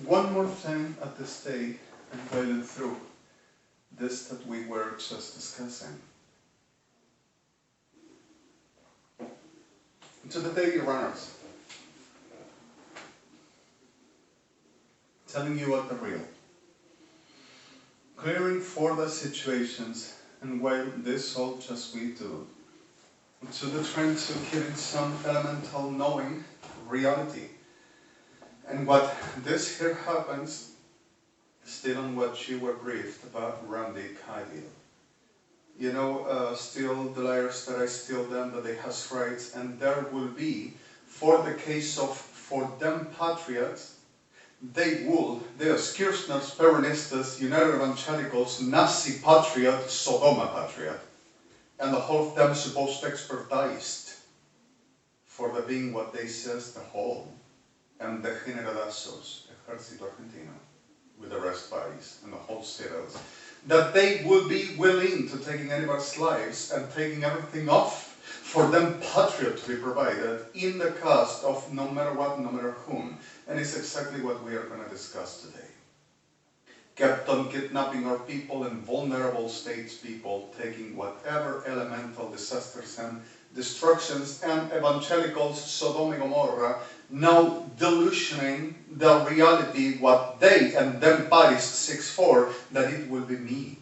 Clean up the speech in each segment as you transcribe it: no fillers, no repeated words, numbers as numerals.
one more thing at this day and going through this that we were just discussing. To the daily runners, telling you what the real, clearing for the situations, and while this all just we do, to the trend to giving some elemental knowing reality. And what this here happens, still on what you were briefed about Randy Kyle. You know, still the liars that I steal them, that they has rights, and there will be, for the case of, for them patriots, they will, the Kirchners, Peronistas, United Evangelicals, Nazi patriot, Sodoma patriot, and the whole of them supposed expertised for the being what they says the whole, and the generadazos, Ejército Argentino, with the rest bodies, and the whole cities, that they will be willing to taking anybody's lives and taking everything off for them patriot to be provided in the cost of no matter what, no matter whom. And it's exactly what we are going to discuss today. Kept on kidnapping our people and vulnerable states people, taking whatever elemental disasters and destructions and evangelicals, Sodom and Gomorrah, now delusioning the reality what they and them parties seek for, that it will be me.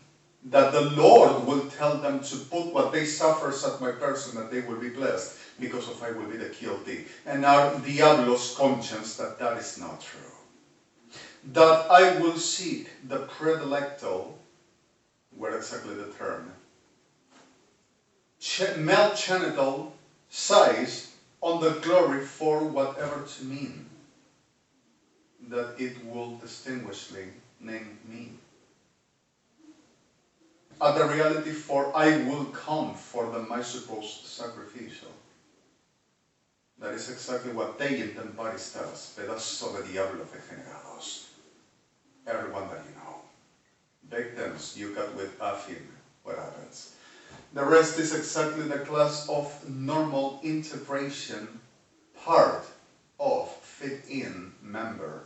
That the Lord will tell them to put what they suffer at my person, that they will be blessed, because of I will be the guilty. And our Diablo's conscience that that is not true. That I will seek the predilectal, where exactly the term, male genital size on the glory for whatever to mean, that it will distinguishly name me. At the reality for I will come for the my supposed sacrificial. That is exactly what they in Temparis tell us, pedazo de diablo degenerados. Everyone that you know. Victims you got with Afin, what happens? The rest is exactly the class of normal integration, part of fit-in member,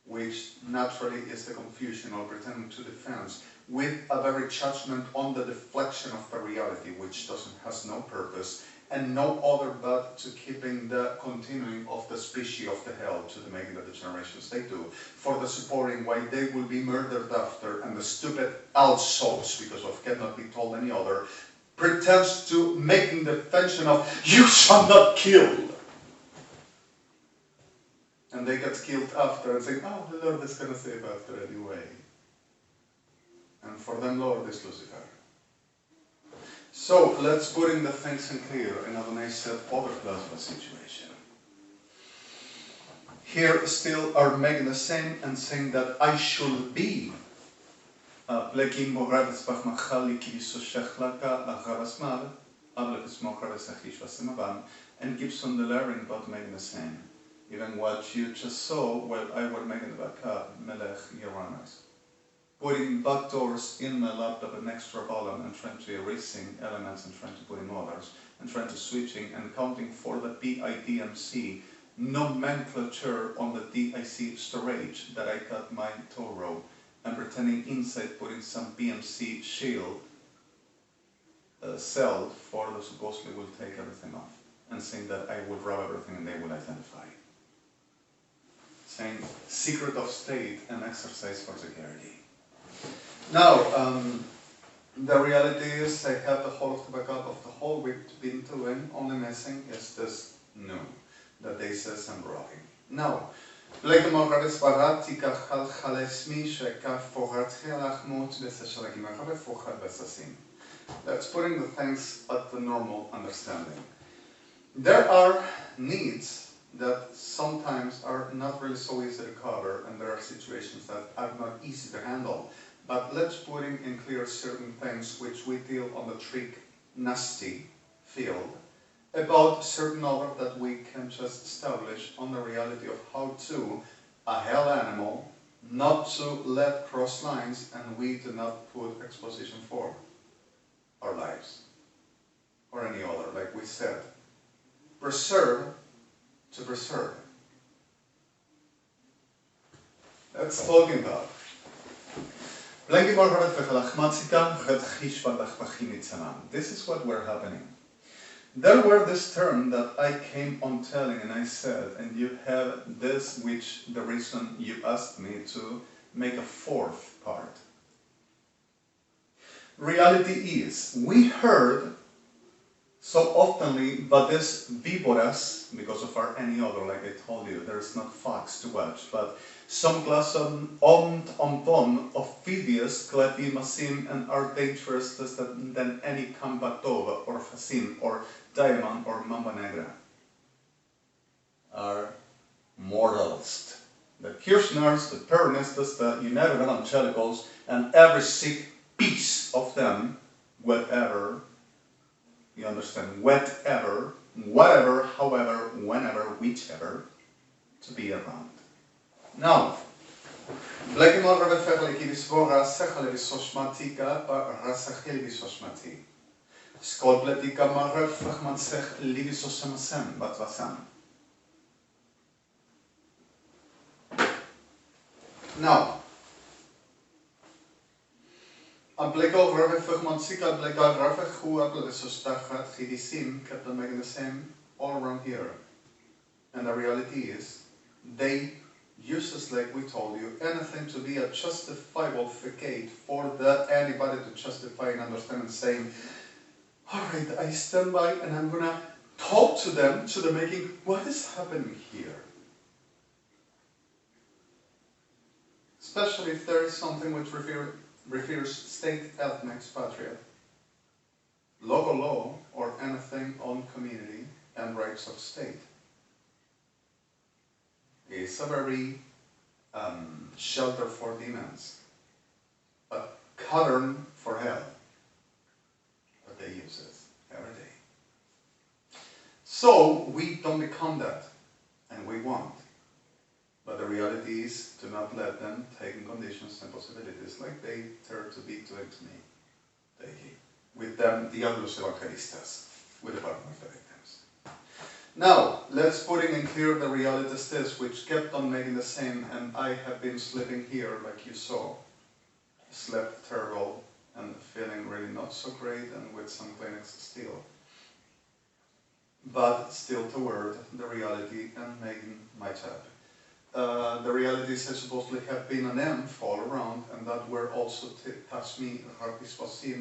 which naturally is the confusion of pretending to defense with a very judgment on the deflection of the reality, which has no purpose and no other but to keeping the continuing of the species of the hell to the making of the generations they do, for the supporting why they will be murdered after, and the stupid outsouls, because of cannot be told any other, pretends to making the defension of you shall not kill. And they get killed after and say, oh, the Lord is going to save after anyway. And for them, Lord is Lucifer. So let's put in the things in clear, and Adonai said other class of a situation. Here still are making the same and saying that I should be Plekim Borades Bahmachali Kivisosheklaka Agarasmal, and Gibson the Laring about making the same. Even what you just saw, well, I was making the backup, Melech Yeranas. Putting backdoors in my laptop an extra volume and trying to erasing elements and trying to put in others and trying to switching and counting for the PIDMC nomenclature on the DIC storage that I cut my Toro and pretending inside putting some PMC shield cell for the supposedly will take everything off and saying that I will rub everything and they will identify. Saying secret of state and exercise for security. Now, the reality is I have the whole of the backup of the whole we've been doing, only missing is this new, that they says I'm dropping. Now, that's putting the things at the normal understanding. There are needs that sometimes are not really so easy to cover, and there are situations that are not easy to handle. But let's put in clear certain things which we deal on the trick nasty field about certain other that we can just establish on the reality of how to a hell animal not to let cross lines, and we do not put exposition for our lives or any other, like we said. Preserve to preserve. Let's talk about. This is what were happening. There were this term that I came on telling and I said, and you have this, which the reason you asked me to make a fourth part. Reality is, we heard so oftenly, but this víboras, because of our any other, like I told you, there's not facts to watch, but some class on of videos, klepimasim, and are dangerous than any kambatova, or fasim, or diamond, or mamba negra. Are moralist. The Kirchners, the Peronistas, the United Evangelicals, and every sick piece of them, whatever, you understand, whatever, whatever, however, whenever, whichever, to be around. Now, Blekimor Rebefegli Visvora, Sechale Visoshmatika, Rasachil Visoshmati. Skodletika Maref Fragmentsech Livisosemasem, Batvasam. Now, a blekov Reve Fragmentsika, blekov Reve Huable Sostachat, Hidisim, kept on making the same all around here. And the reality is, they use us, like we told you, anything to be a justifiable facade for anybody to justify and understand and saying, alright, I stand by and I'm gonna talk to them making, what is happening here? Especially if there is something which refers state ethnic patria, local law, or anything on community and rights of state. It's a very shelter for demons, a pattern for hell, but they use it every day. So we don't become that, and we won't. But the reality is, do not let them take in conditions and possibilities like they dare to be doing to me daily. With them, Diablos Evangelistas, with the pardon of the victims. Now, let's put in clear the reality is this, which kept on making the same, and I have been sleeping here, like you saw. Slept terrible, and feeling really not so great, and with some clinics still. But still toward the reality and making my job. The realities I supposedly have been an EMPH all around, and that were also touched me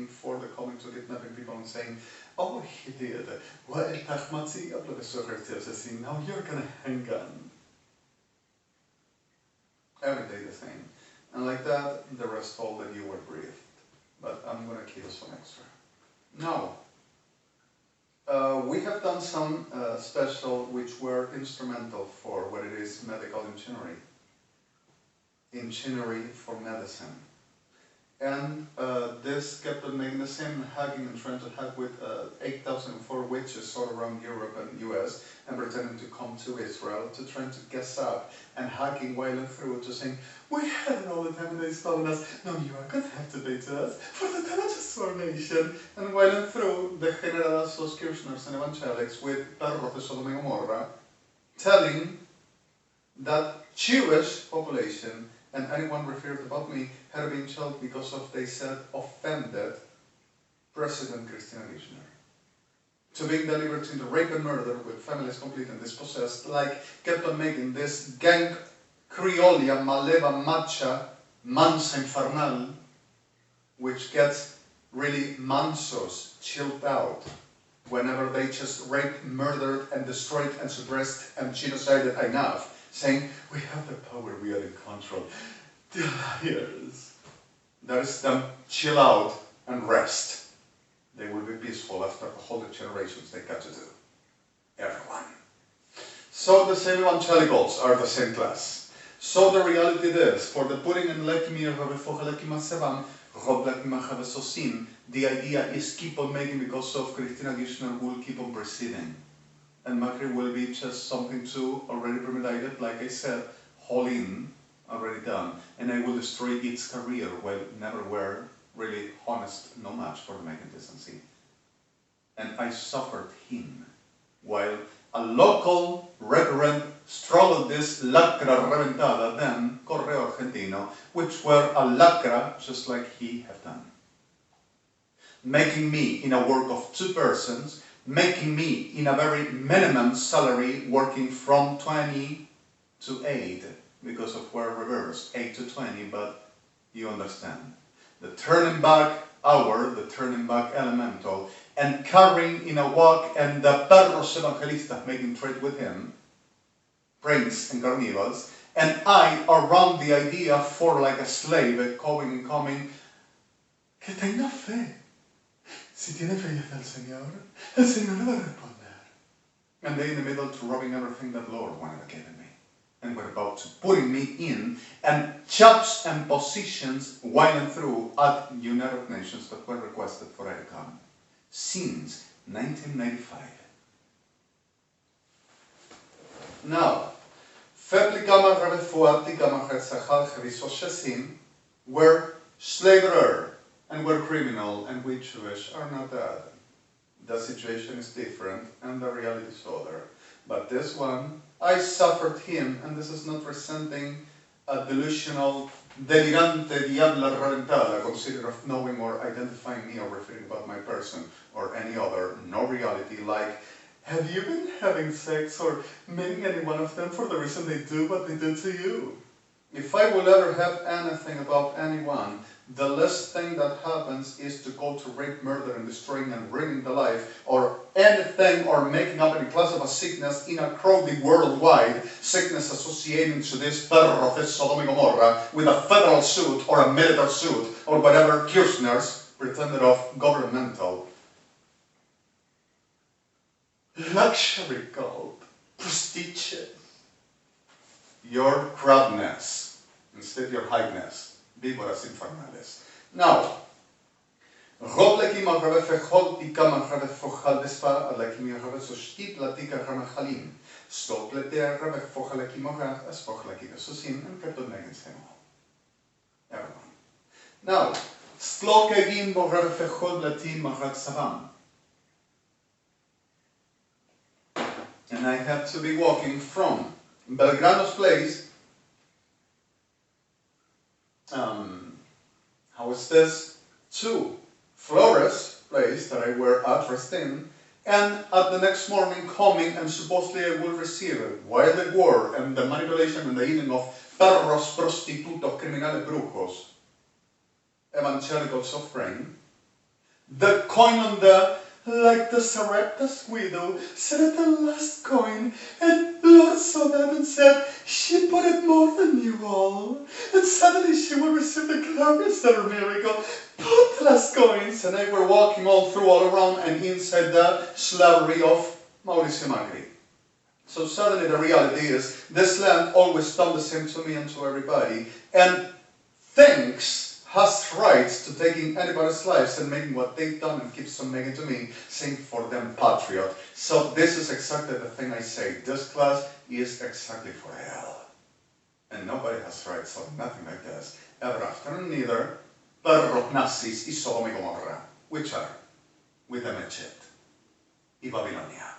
for the coming to kidnapping people and saying, oh, he did. Well, now you're gonna hang on. Every day the same. And like that, the rest told that you were briefed. But I'm gonna keep us some extra. Now, we have done some special which were instrumental for what it is medical engineering for medicine. And this kept on making the same hacking and trying to hack with 8,004 witches all around Europe and US and pretending to come to Israel to trying to guess up and hacking while and through to saying, we had all the time and they stolen us, no, you are going to have to pay to us for the damages to our nation. And while and through the Generadas, those Kirchners and Evangelics with Perrotes Sodom and Gomorrah telling that Jewish population and anyone referred about me had been killed because of, they said, offended President Christina Kirchner. To being delivered into rape and murder with families complete and dispossessed, like kept on making this gang criolla, maleva, macha, mansa infernal, which gets really mansos, chilled out, whenever they just raped, murdered, and destroyed, and suppressed, and genocided enough, saying, we have the power, we are in control. The liars. That is them chill out and rest. They will be peaceful after the whole generations they got to do. Everyone. So the same evangelicals are the same class. So the reality is, for the putting in the idea is keep on making because of Christina Kirchner will keep on proceeding. And Macri will be just something to already premeditated, like I said, all in, already done. And I will destroy its career, while never were really honest, no match for the making decency. And I suffered him, while a local reverend strolled this lacra reventada, then correo argentino, which were a lacra just like he had done. Making me in a work of 2 persons, making me in a very minimum salary working from 20 to 8, because of where reversed, 8 to 20, but you understand. The turning back hour, the turning back elemental, and carrying in a walk, and the perros evangelistas making trade with him, prince and carnivals, and I around the idea for like a slave, going and coming, que tenga fe. Si tiene fe y está el Señor le va a responder. And they in the middle to robbing everything that Lord wanted to give me. And were about to putting me in, and jobs and positions while and through at United Nations that were requested for I to come since 1995. Now, were slaverer and were criminal, and we Jewish are not that. The situation is different and the reality is other. But this one, I suffered him, and this is not resenting a delusional, delirante diabla reventada, consider of knowing or identifying me or referring about my person or any other, no reality like, have you been having sex or meeting any one of them for the reason they do what they do to you? If I will ever have anything about anyone, the last thing that happens is to go to rape, murder, and destroying and ruining the life, or anything, or making up any class of a sickness in a crowded worldwide sickness associating to this perro of Sodom and Gomorrah with a federal suit or a military suit or whatever Kirchner's pretended of governmental luxury called prestige. Your crabness, instead your highness. Víboras infernales. Now, Robleki Marave Fechol Tika Marave Fochal Despa, Aleki Marave Soshti Platika Ramahalim, Stoplete Rave Fochaleki Morat, as Fochaleki Susim, and Katonegin Semo. Everyone. Now, Slokegin Borave Fechol Latin Marat Savam. And I had to be walking from Belgrano's place. How is this? To Flores place that I were addressed in, and at the next morning coming and supposedly I will receive it while the war and the manipulation and the eating of perros, prostitutos, criminales, brujos, evangelicals of brain, the coin on the like the Sarepta's widow said at the last coin, and Lord saw that and said, she put it more than you all, and suddenly she will receive the glorious miracle. Put the last coins, and they were walking all through, all around, and inside the slavery of Mauricio Macri. So suddenly the reality is, this land always done the same to me and to everybody, and thinks has rights to taking anybody's lives and making what they've done and keeps on making to me, saying for them patriot. So this is exactly the thing I say. This class is exactly for hell. And nobody has rights or nothing like this ever after. And neither perros nazis y Sodom y Gomorrah, which are with the Mechet y Babilonia.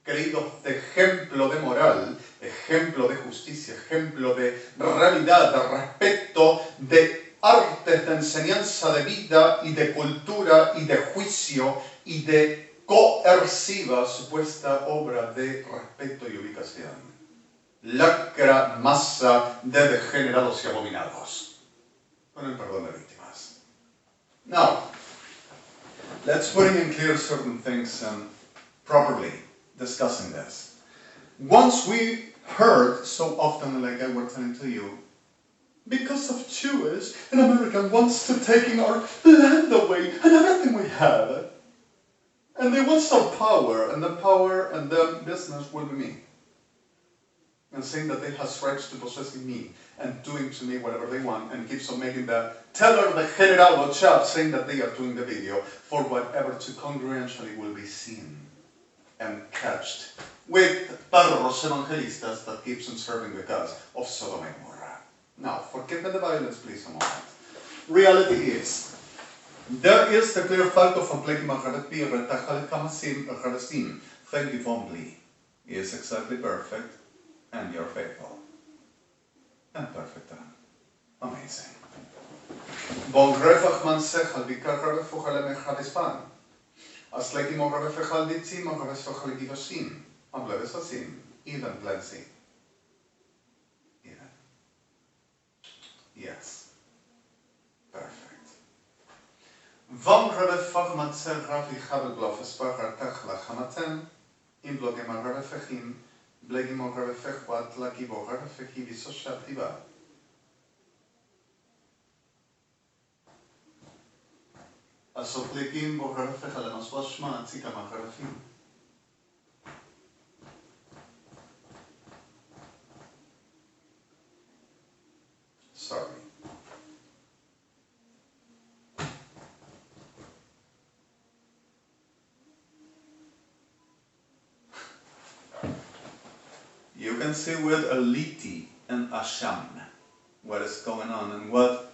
Queridos, de ejemplo de moral, ejemplo de justicia, ejemplo de realidad, de respeto, de artes de enseñanza de vida y de cultura y de juicio y de coerciva supuesta obra de respeto y ubicación. Lacra masa de degenerados y abominados. Con el perdón de víctimas. Now, let's put in clear certain things and properly discussing this. Once we heard so often, like I was telling to you, because of Jewish, an American wants to taking our land away and everything we have. And they want some power, and the power and the business will be me. And saying that they have rights to possessing me and doing to me whatever they want, and keeps on making the teller, the general chap, saying that they are doing the video for whatever to congruentially will be seen and catched with perros evangelistas that keeps on serving the gods of Sodom and Gomorrah. Now, forgive me the violence, please, a moment. Reality is, there is the clear fact of thank you, Vombly. He is exactly perfect. and you're faithful. And perfect. Amazing. Bon revach man sechal bikar refuchale mechadispan. As leki mo refechal ditzi mo refechal givasim. Am blevesasim. Even blessing. Even. Yes. Perfect. Vam refach man sechal bikar blofespachar techla chamatem. Im blogem refechim. Blegim mo refech wat laki bo refechi visoshativa. הסופליקים בו רפך על המספר שמה, ציקה מהרפים. Sorry. You can see with a liti and asham what is going on and what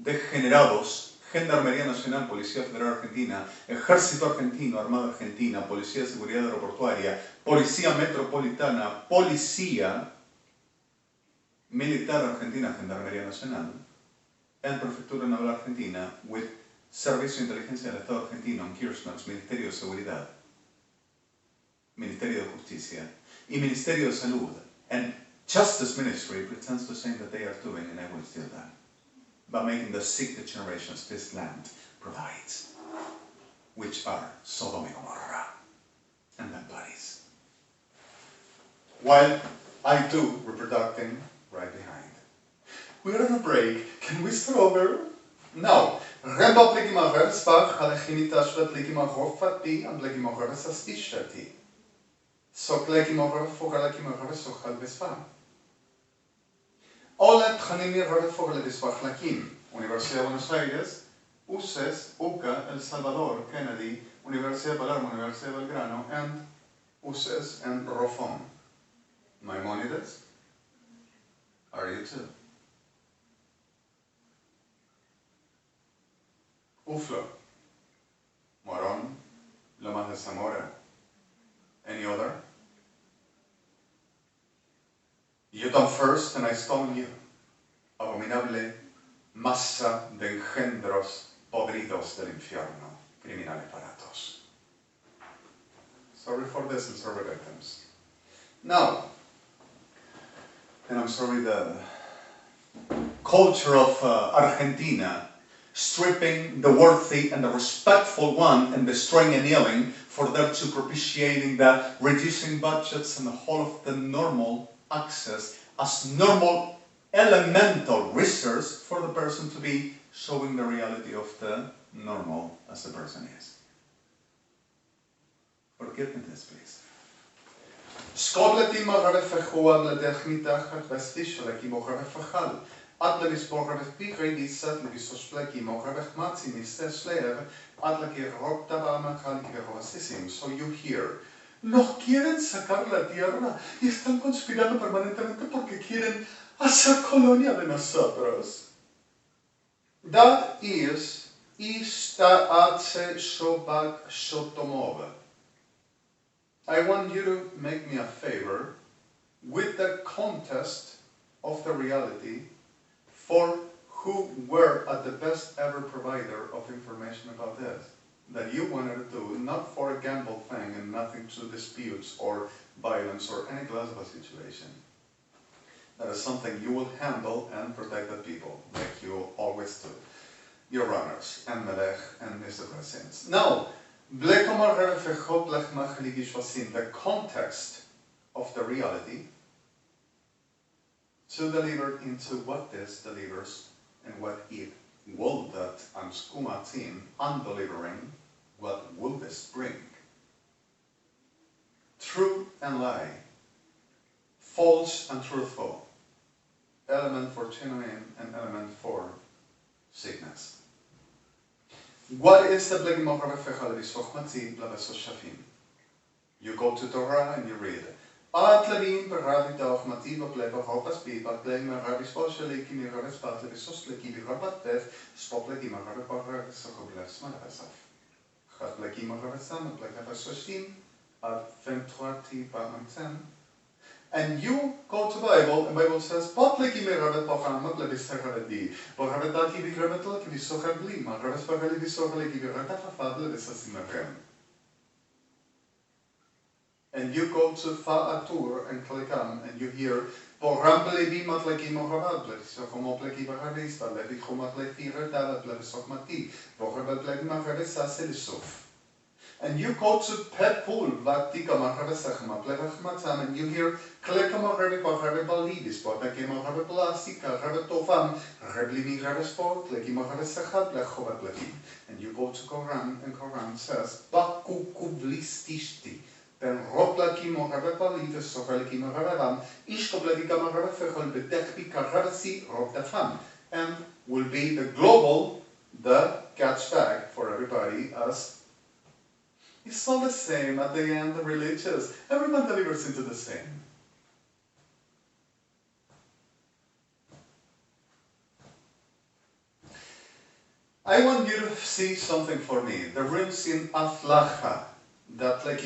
degenerados Gendarmería Nacional, Policía Federal Argentina, Ejército Argentino, Armada Argentina, Policía de Seguridad Aeroportuaria, Policía Metropolitana, Policía Militar Argentina, Gendarmería Nacional, and Prefectura Naval Argentina, with Servicio de Inteligencia del Estado Argentino, Kirchner's Ministerio de Seguridad, Ministerio de Justicia, y Ministerio de Salud, and Justice Ministry pretends to say that they are doing, and I will steal that, by making the sick generations this land provides, which are Sodom and Gomorrah and their bodies. While I do reproducting right behind. We're on a break. Can we start over? No. Remba plegimagher spach halechimita shvet legimagher pi and legimagher sastishati. So plegimagher fogalekimagher sochal bespa. Ole tchanimi revefogale besbachlakim. Universidad de Buenos Aires, UCES, UCA, El Salvador, Kennedy, Universidad de Palermo, Universidad de Belgrano, and UCES and Rofon. Maimonides? Are you too? UFLO, Morón, Lomas de Zamora. Any other? You done first and I stone you. Abominable masa de engendros podridos del infierno, criminales baratos. Sorry for this and sorry victims. Now, and I'm sorry the culture of Argentina stripping the worthy and the respectful one and destroying and kneeling for them to propitiating the reducing budgets and the whole of the normal access as normal elemental resource for the person to be showing the reality of the normal as the person is. Forgive me this, please. Σκόντλετη μαγαρεφεχούα λετεχνητάχα βεστίσολεκι μογαρεφεχάλ. Adlemis mografik revisat levisos pleki mografik maximis teslev adlaki roctaba macalikiverosisim. So you hear, nos quieren sacar la tierra y están conspirando permanentemente porque quieren hacer colonia de nosotros. That is Ista-Atse Shobak Shotomov. I want you to make me a favor with the contest of the reality for who were at the best ever provider of information about this that you wanted to do, not for a gamble thing and nothing to disputes or violence or any class of a situation. That is something you will handle and protect the people, like you always do. Your honors, and Melech, and Mr. President. Now, the context of the reality to deliver into what this delivers and what it will that and skumatim undelivering what will this bring. True and lie, false and truthful, element for genuine and element for sickness. What is the You go to Torah and you read. Atlavim beravi dogmati bebleva hopas biba blema rabi specially kimi ravis batlevi sosleki birabatev spopleki maravi paravi sokoblef smalvasaf. Khatleki maravisam bleka sosim ad 23 parmantem And you go to Bible, and Bible says, "Potleki meravet pochamot lebiseraledi, boravetati vigremetel kivisochadli, maravet farali visochali kiviratafafad lebisasimerem." And you go to Fa'atur and Klikam, and you hear, "Poramblebi matleki mohavad lebisochomopleki varavista lebichomatleki retava lebisokmati, boravetleki maravesaselisuf." And you go to Pepul, Vatika Maravesachma, Plevachmatam, and you hear Klekama Revipa Revibalidis, Potakima Revipalasika, Revetofam, Reblimi Revesport, Lekima Revesachab, Lechovatleki. And you go to Quran, and Quran says, Bakukuvlistishti, then Roplakimo Revipalidis, Sofelikima Revam, Ishkobledikama Revefechol, Bedekpika Revesi, Roktafam. And will be the global, the catch bag for everybody as it's all the same at the end, the religious. Everyone delivers into the same. I want you to see something for me. The rooms in ALTHROUGH, that like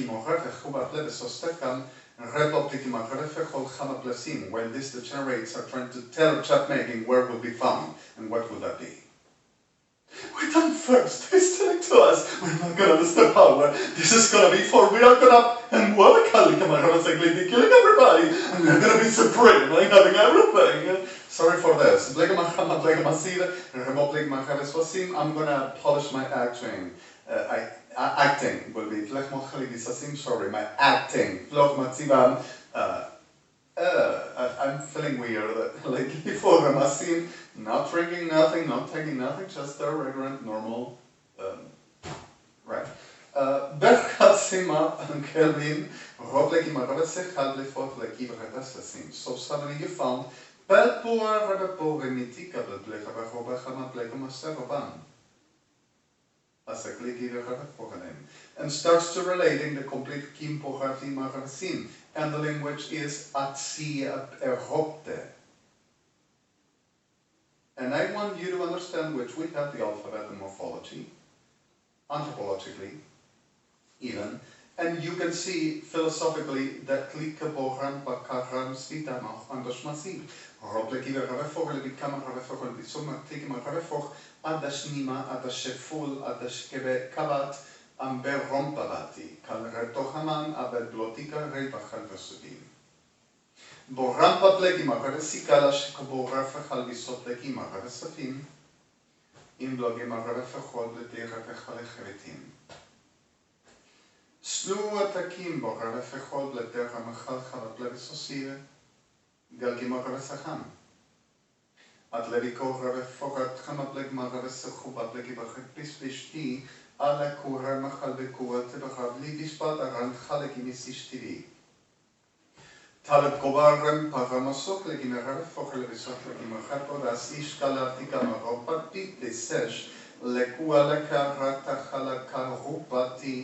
while these degenerates are trying to tell chat making where will be found and what would that be. We're done first. He's telling to us, we're not going to lose the power. This is going to be for we are going to, and we're killing everybody, and we're going to be supreme, like having everything. Sorry for this. I'm going to polish my acting. Acting will be, sorry, my acting. I'm feeling weird lately for Ramasim, not drinking nothing, not taking nothing, just a regular, normal, right. Berchatsima and Kelvin, Robleki Maravese, Hadlifot, Leki Vretasasim. So suddenly you found Pelpua Rabaporimetica, but Blekabahobachama Blekamaseroban. And starts to relating the complete Kimpohati Marasim, and the language is EZ-XE-MOETAZIA. And I want you to understand which we have the alphabet and morphology, anthropologically, even, and you can see philosophically that Klikaboran Bakaram Spitamach and Shmasim, Robleki Ravefor, Lebikama Ravefor, Bisumatikima Ravefor, Adashnima, Adasheful, Adashkebe Kabat, Amber Rompabati, Kalretohaman, Abelblotika, Rebachal Vesudim. Borampa Plegima, Resikala, Shikobora, Fachalvisot Legima, Revesafim, in Blogima Revefachod, Letera Kachalechevetim. Slu Atakim, Borevefachod, Letera Machal Chalat Levesosive, Galgima Revesacham. At Leviko Reveforat Hamaplegma Revesachubat Legibachek Pispishti, Ala Kura Machal Bekura Tebachab Lidispat Aran Chalekimisishtivi. Talet Kobarem Paramasok Legimera Fochelevisot Legimachapodas Ishkalatika Maropat Pitlisesh Lekua Lekarata Halakarupati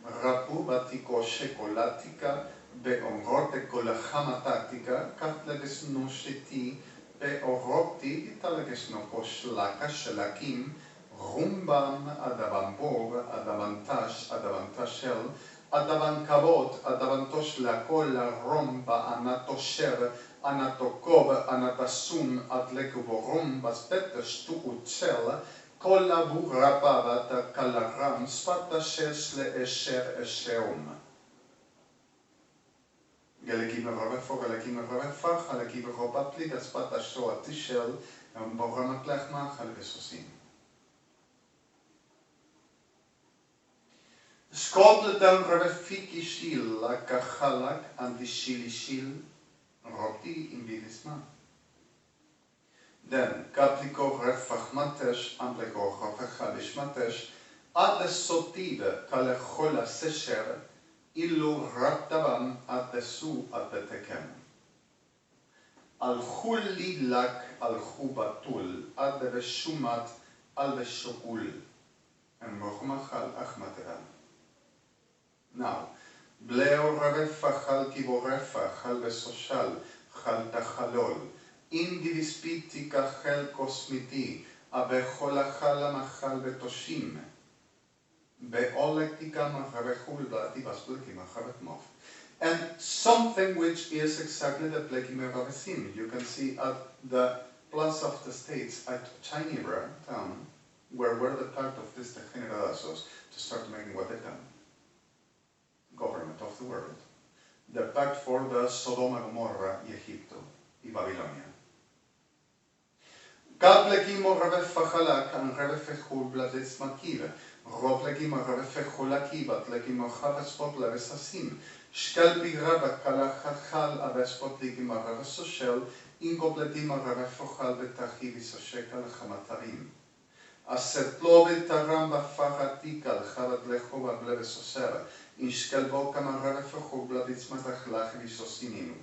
Rapubatiko Shekolatika Beomrote Kolachamataktika Katlevisnosheti Beorotti Italegesnokoshlaka Shelakim Rumbam Adabambor Adavantash Adavantashel Adavankavot Adavantosh Lakola Romba Anatosher Anatokob Anatasum Atlekuborum Baspetesh Tuutsel Kola Burapavata Kalaram Spatashes Le Esher Esheum Galekima Ravefor, Galekima Ravefach, Galekima Robapli, Gaspatashto Atishel, Boramatlecma, Halvesosim. Skotleten Ravefiki la Kachalak, and the Shilishil, Roti in Bilisma. Then, Kapliko Refachmatesh, Ampleko Rafechalishmatesh, Adesotive, Kalechola Sesher, Illu Rattavam Atesu Atetekem. Al-Khul Lidlak Al-Khubatul Adeveshumat Al-Veshokul and Mochmachal Achmateram. Now, Bleo Rarefachal Kiborefachal Vesoshal Chal Tachalol Indivispiti Kachel Kosmiti Abecholachal Machal Betoshim. Beolektika Machavechul Bati Baspleki Machavetmov. and something which is exactly the plekimeravasim. You can see at the Plaza of the States at Chinebra town, where were the part of these degenerados to start making what they've done. Government of the world. The pact for the Sodoma Gomorra y Egipto y Babilonia. Kad plekimo reve fachalak and reve fechul bladets makive. Rob plekimo reve fechulakibat lekimo chavespot levesasim. Shkelpi rebe kalachachal avespot lekimo reve soshel. Incompletimo reve fochal betachivis oshekal chamatarim. Asetlo betaram bafachatikal chavat lechova blevesosera.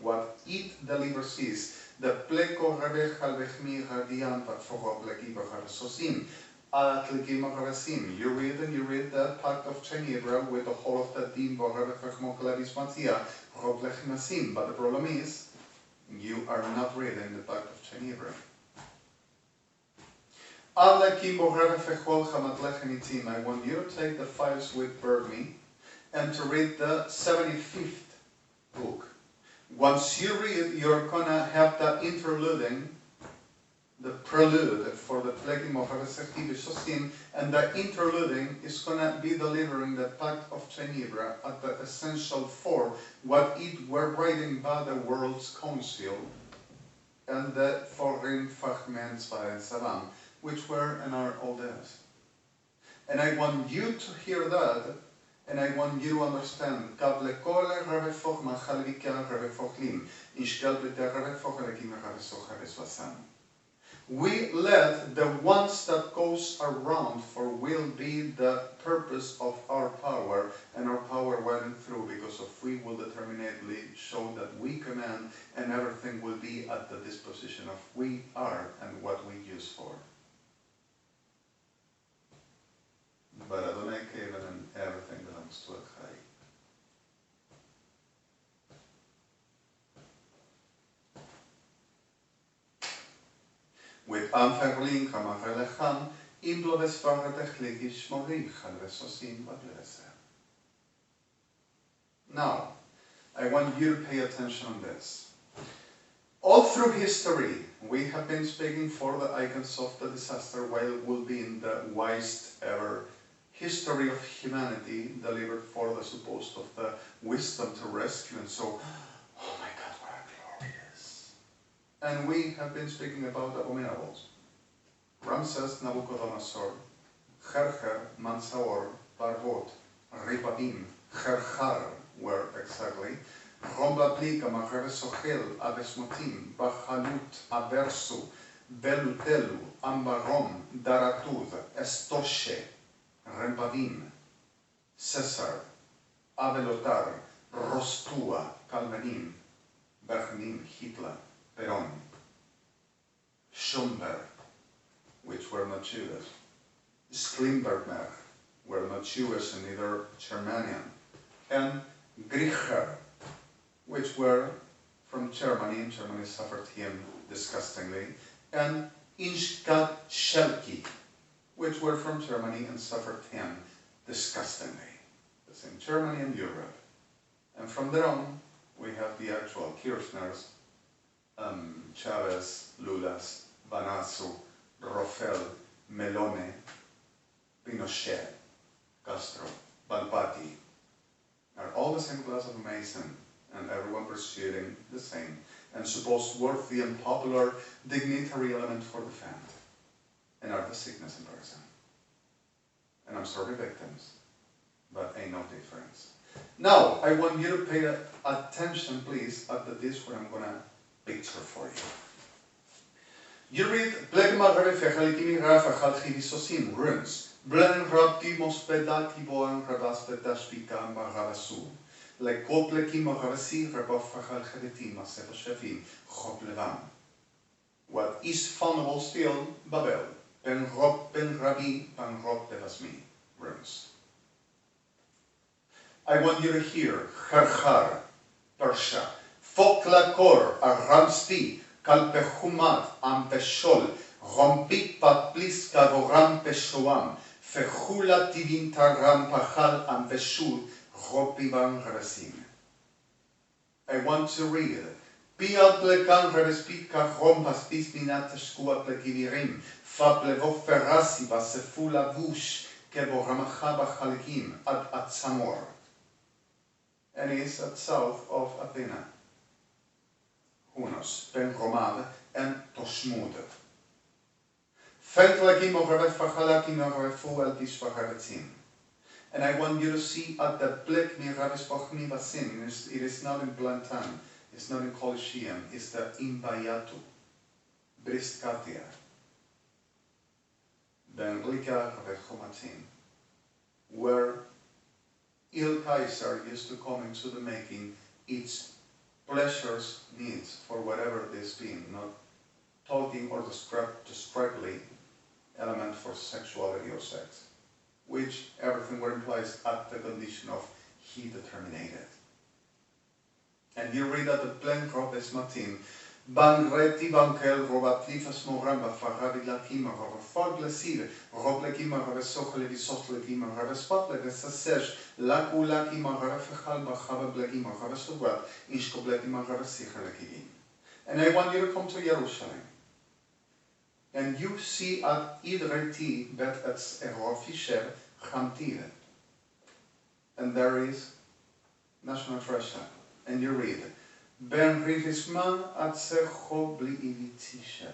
What it delivers is the pleko rebechal bechmi radian patforo plekiva harasosim atlekim harasim. You read the pact of Chenebra with the whole of the dimbo rebechmoklavismatia roblechnasim. But the problem is, you are not reading the pact of Chenebra. I want you to take the files with Bergme and to read the 75th book. Once you read, you're gonna have the interluding, the prelude for the Plegim of Sosim, and the interluding is gonna be delivering the Pact of Chenebra at the essential for what it were writing by the World's Council and the foreign fragments by Savam, which were in our old days. And I want you to hear that. And I want you to understand, we let the ones that goes around for will be the purpose of our power, and our power went through because of we will determinately show that we command, and everything will be at the disposition of we are and what we use for. But Adonai Kevin and everything belongs to Achai. With Amferlin, Kamarelecham, Imbloves Faratechligish Mori, Halvesosim, Badlese. Now, I want you to pay attention on this. All through history, we have been speaking for the icons of the disaster while will be in the wisest ever history of humanity delivered for the supposed of the wisdom to rescue, and so, oh my God, what glorious. And we have been speaking about abominables. Ramses, Nabucodonosor, Chercher, Mansaor, Barvot, Ribabim, Cherchar, where exactly, Rombablika, Macheresochel, Abesmotim, Bachalut, Aversu, Belutelu, Ambarom, Daratud, Estoshe, Rembavim, Cesar, Avelotar, Rostua, Kalmenim, Bergnim, Hitler, Peron, Schomberg, which were not Jews, Sklimbergmer, were not Jewish and neither Germanian, and Griecher, which were from Germany, and Germany suffered him disgustingly, and Inchkat-Shelki, which were from Germany and suffered him disgustingly. The same Germany and Europe. And from there on, we have the actual Kirchners, Chavez, Lulas, Banasu, Roffel, Melone, Pinochet, Castro, Balpati, are all the same class of Mason, and everyone pursuing the same, and supposed worthy and popular dignitary element for the family. And are the sickness in person. And I'm sorry, victims, but ain't no difference. Now, I want you to pay attention, please, at the disc where I'm gonna picture for you. You read Plegma Revefechalikimi Rafachalchivisosim, runes. Blen Rabtimos Pedati Boan Rabastetashpika Maravasu. Lekoplekimo Ravasi Rabafachal Chedetima Sefashevim Choplevam. What is foundable still, Babel. Ben Rob, Ben Rabbi, Ben Rob Devasmi, runes. I want you to hear Charchar, Persha, Foklakor, Aramsti, Kalpechumat, Ampeshol, Rompik Papliska, Voram Peshoam, Fechula Tivin Taram Pachal, Ampeshul, Ropivan Rasim. I want to read. Piat plecan revespica rompas pisminata scuat plegivirim, fablevo ferrasi vasefula vush, kebo ramachaba chalikim ad Atzamor. And he is at south of Athena. Hunos, Ben Romad, and Toshmud. Fentlakim of Revefachalakim of Refu al Dishvaharetzim. And I want you to see at the Blek mi Ravespachmi Vasim. It is not in Blantan, it's not in Colosseum, it's the Imbayatu, Bristkatia, Ben Rika Ravechomatim, where Il Kaiser used to come into the making its pleasures, needs, for whatever this being, not talking or describably element for sexuality or sex, which everything were implies at the condition of he determinated. And you read at the blank of this matin, Bangreti bankel robatlifas moramba farabi lakima rofaglesir, roblekima revesochle visotlekima revespot levesasesh, lakulakima revefechal bachava blekima revesograt, ishkoblekima revesicherlekigim. And I want you to come to Jerusalem. And you see at Idreti bet ets erofisher chamtive. And there is national treasure. And you read, Ben rivisman atsecho bli ivitisher.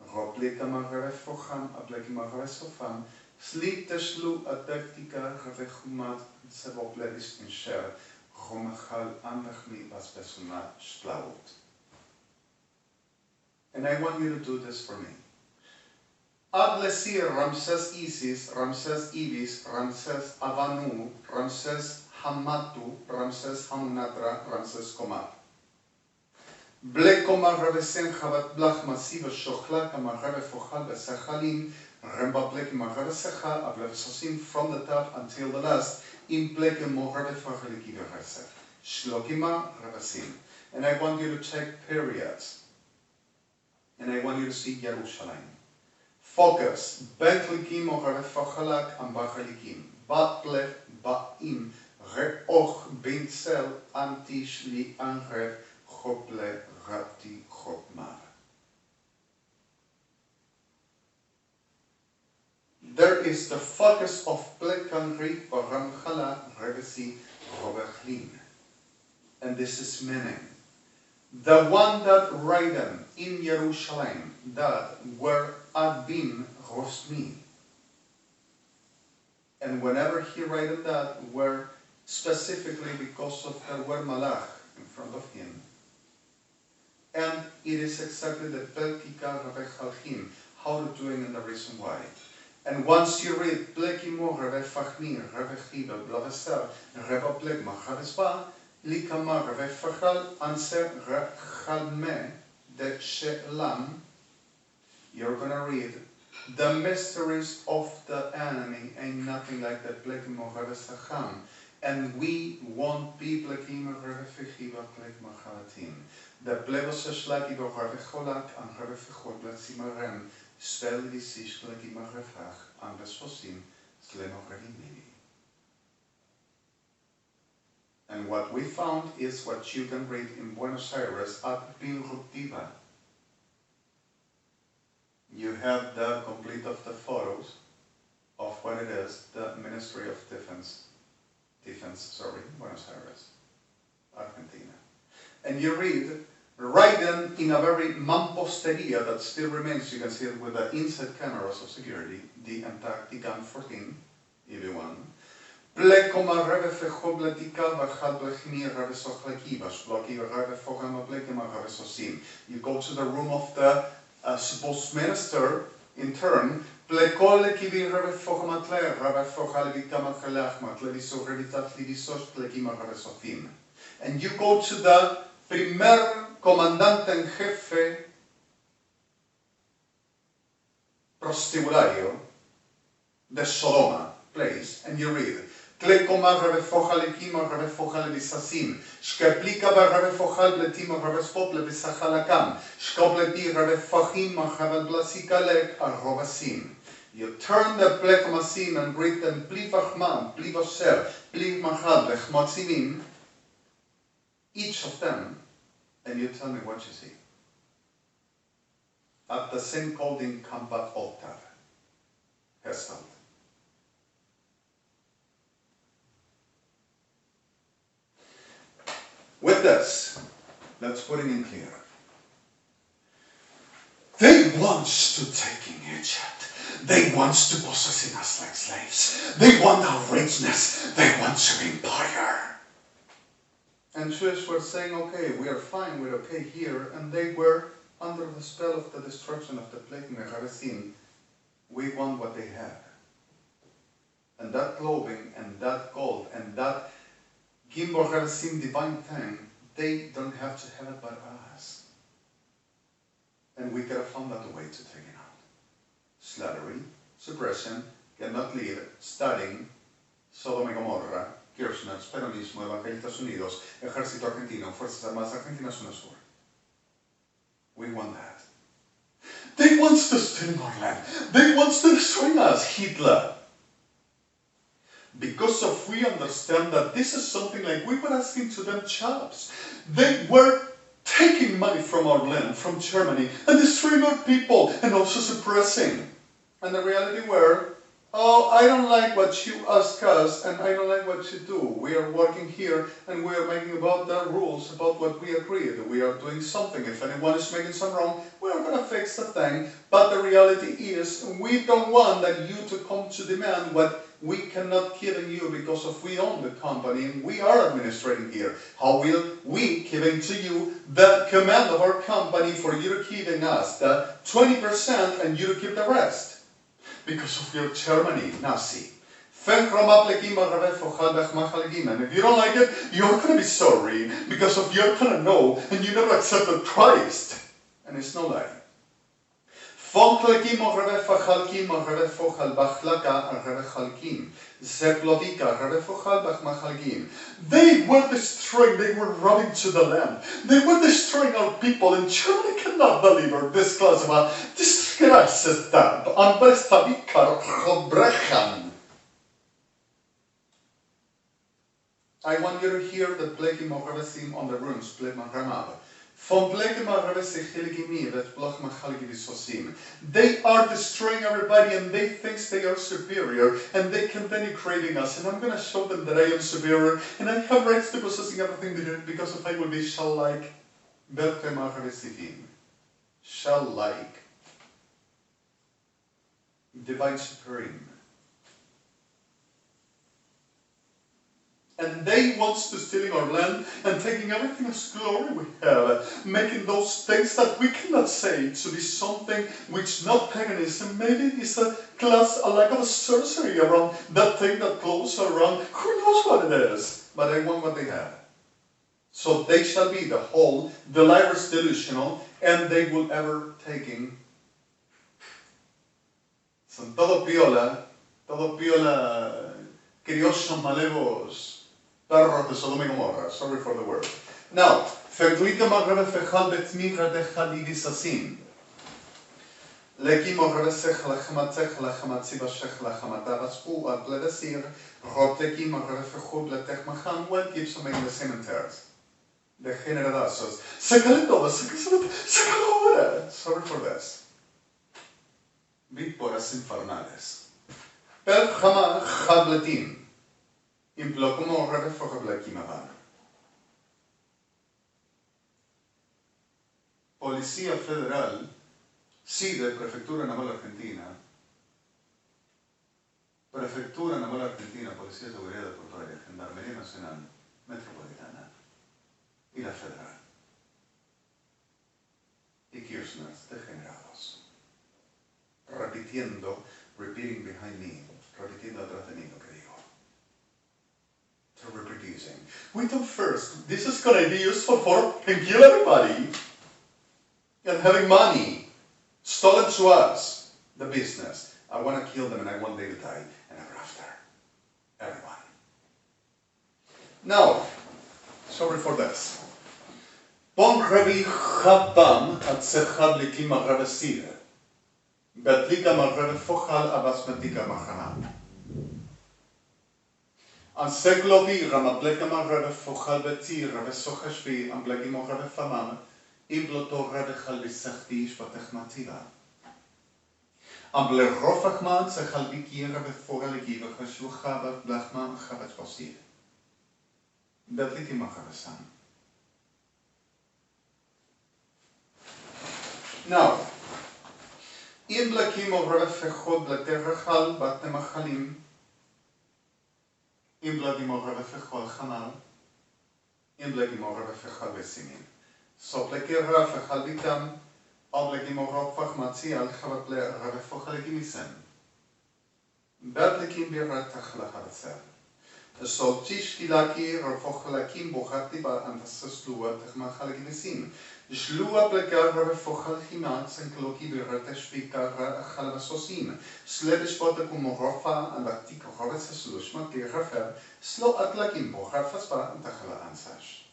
Roblekama revefocham ablekima revesofam, slip teshlu adektika revechumat sevoplevis insher, romachal andachmi vaspesuna splaut. And I want you to do this for me. Ad lesir Ramses Isis, Ramses Ibis, Ramses Avanu, Ramses Hamatu, Ramses Hamunadra, Ramses Komar. Ble Komar Revesen Chavat Blach Masiva Shochla, Kamar Revefochal Besechalim, Remba Blekima Revesecha, Avlesosim from the top until the last, in Blekimo Revefachaliki Revesech. Shlokima Revesim. And I want you to take periods. And I want you to see Jerusalem. Focus. Betlikim or Refachalak and Bachalikim. Batle Ba'im. Re'och Bincel Antishli Anrev Chople Rati Chopmar. There is the focus of Plekanri Baramchala Revesi Robertlin. And this is meaning. The one that ridden in Jerusalem that were Adbim Rosmi. And whenever he ridden that were specifically because of the word Malach in front of him. And it is exactly the Pelkika Ravechalchim, how to do it and the reason why. And once you read Plekimo Revefachmir, Revechiba, Blaveser, Revaplegma, Havesba, Likama Revefachal, Anser Rechalme, de Shelam, you're going to read, the mysteries of the enemy ain't nothing like the Plekimo Revesacham. And we won't be Plekimo Revefechiba Plekma Chalatim. The Plevoseshlakibo Revecholak and Revefechol Blatsimarem, Svel Visish Plekima Refach, and Besosim, Slemo Revimini. And what we found is what you can read in Buenos Aires at Bilrutiva. You have the complete of the photos of what it is, the Ministry of Defense, Buenos Aires, Argentina. And you read, written in a very mamposteria that still remains, you can see it with the inside cameras of security, the Antarctica 14, EV1. Plekoma revefechol bletika vachal blechmir revesochlekivas, bloki revefogama blekema revesosim. You go to the room of the supposed minister in turn, plekole kivin revefogamatle, revefogale vikamatchelachmat, leviso revitat livisos plekima revesofim. And you go to the primer comandante en jefe prostibulario de Sodoma place, and you read, Klekoma revefochal ekima revefochal visasim, shkeplika revefochal bletima revespop levisachalakam, shkopleti revefachim machavel blasikalek arrovasim. You turn the plekmasim and read them plivachman, plivosher, plivmachal lechmatzimim, each of them, and you tell me what you see. At the same coding combat altar herställd. With this, let's put it in clear. They want to take in Egypt. They want to possess us like slaves. They want our richness. They want to empire. And Jews were saying, okay, we are fine, we're okay here. And they were under the spell of the destruction of the plague Mecharesim. We want what they have. And that clothing, and that gold, and that Gimbor Haresim divine thing, they don't have to have it but us. And we could have found out a way to take it out. Slavery, suppression, cannot leave, studying, Sodoma y Gomorra, Kirchner, peronismo, Evangelistas Unidos, Ejército Argentino, Fuerzas Armadas Argentinas Unas. We want that. They want to steal our land. They want to destroy us, Hitler. Because of we understand that this is something like we were asking to them jobs. They were taking money from our land, from Germany, and destroying our people, and also suppressing. And the reality were, oh, I don't like what you ask us, and I don't like what you do. We are working here, and we are making about the rules, about what we agreed. We are doing something. If anyone is making some wrong, we are going to fix the thing. But the reality is, we don't want that you to come to demand what we cannot give you because of we own the company and we are administrating here. How will we giving to you the command of our company for you to give in us the 20% and you to keep the rest? Because of your Germany, Nazi. And if you don't like it, you're going to be sorry because of you're going to know and you never accepted Christ. And it's no lie. They were destroying, they were running to the land. They were destroying our people, and Germany cannot deliver this class of a disgrace. I want you to hear the plague of on the runes, play Ramab. They are destroying everybody and they think they are superior and they can denigrating us, and I'm going to show them that I am superior and I have rights to possessing everything because if I will be shall-like. Shall-like. Divine supreme. And they want to stealing our land and taking everything as glory we have, making those things that we cannot say to be something which not paganism. Maybe it is a class, a lack of a sorcery around that thing that clothes around. Who knows what it is? But I want what they have. So they shall be the whole, the liars delusional, and they will ever taking. Son todo piola, criosos malevos. Perros de Sodoma y Gomorra, sorry for the word. Now, vergliedde Maghreb fechal betmigra de chalidisasim. Leki Maghreb sech lachamatzech lachamatzi vashech lachamataraspu al pledasir, roteki Maghreb fechub letech machan, well keep some in the cemeteries. De generadazos. Sácale todo, sácalo ahora. Sorry for this. Víctoras infernales. Per chama chabletim. Implocomo RFFBlaquimavan. Policía Federal, CIDE, Prefectura Naval Argentina, Prefectura Naval Argentina, Policía de Seguridad Portuaria, Gendarmería Nacional, Metropolitana y la Federal. Y Kirchners degenerados. Repeating behind me, repitiendo atrás de mí lo que digo. To reproducing. We thought first, this is going to be useful for and kill everybody and having money stolen to us, the business. I want to kill them and I want them to die, and ever after, everyone. Now, sorry for this. Pon revi chabam at sechab likim agravesire, betlika magrave fochal abasmatika machanam. An seglovi ramablegama reve fochalbeti reve socheshvi an blegimo reve famam imbloto reve chalvisachti shvatechmativa. An blerofachman sechalbiki reve forelegi vechashluchava blachman chavachposiv. Betlitima chavesan. Now, in blekimo reve fechod bleterachal batemachalim אם בלגימו רבי פחול חמל, אם בלגימו רבי פחול בסימין. סוף לקרב פחל ביתם, או בלגימו רב פחמצי על חבת לרבי פחול לגימיסם. בד לקים בירת תחלה הרצב. סוף תשתי לקי רב פחול לקים בוחרתי באנתסס לועה תחמחה לגימיסים. שלועה בלגר רבי פחול חימת סנקלוקי בירת השפיקה רחל בסוסים. Sledes wat ik omrofa en dat die korrels slush maar keer slo atlak in bochar faspa en tagla ansas.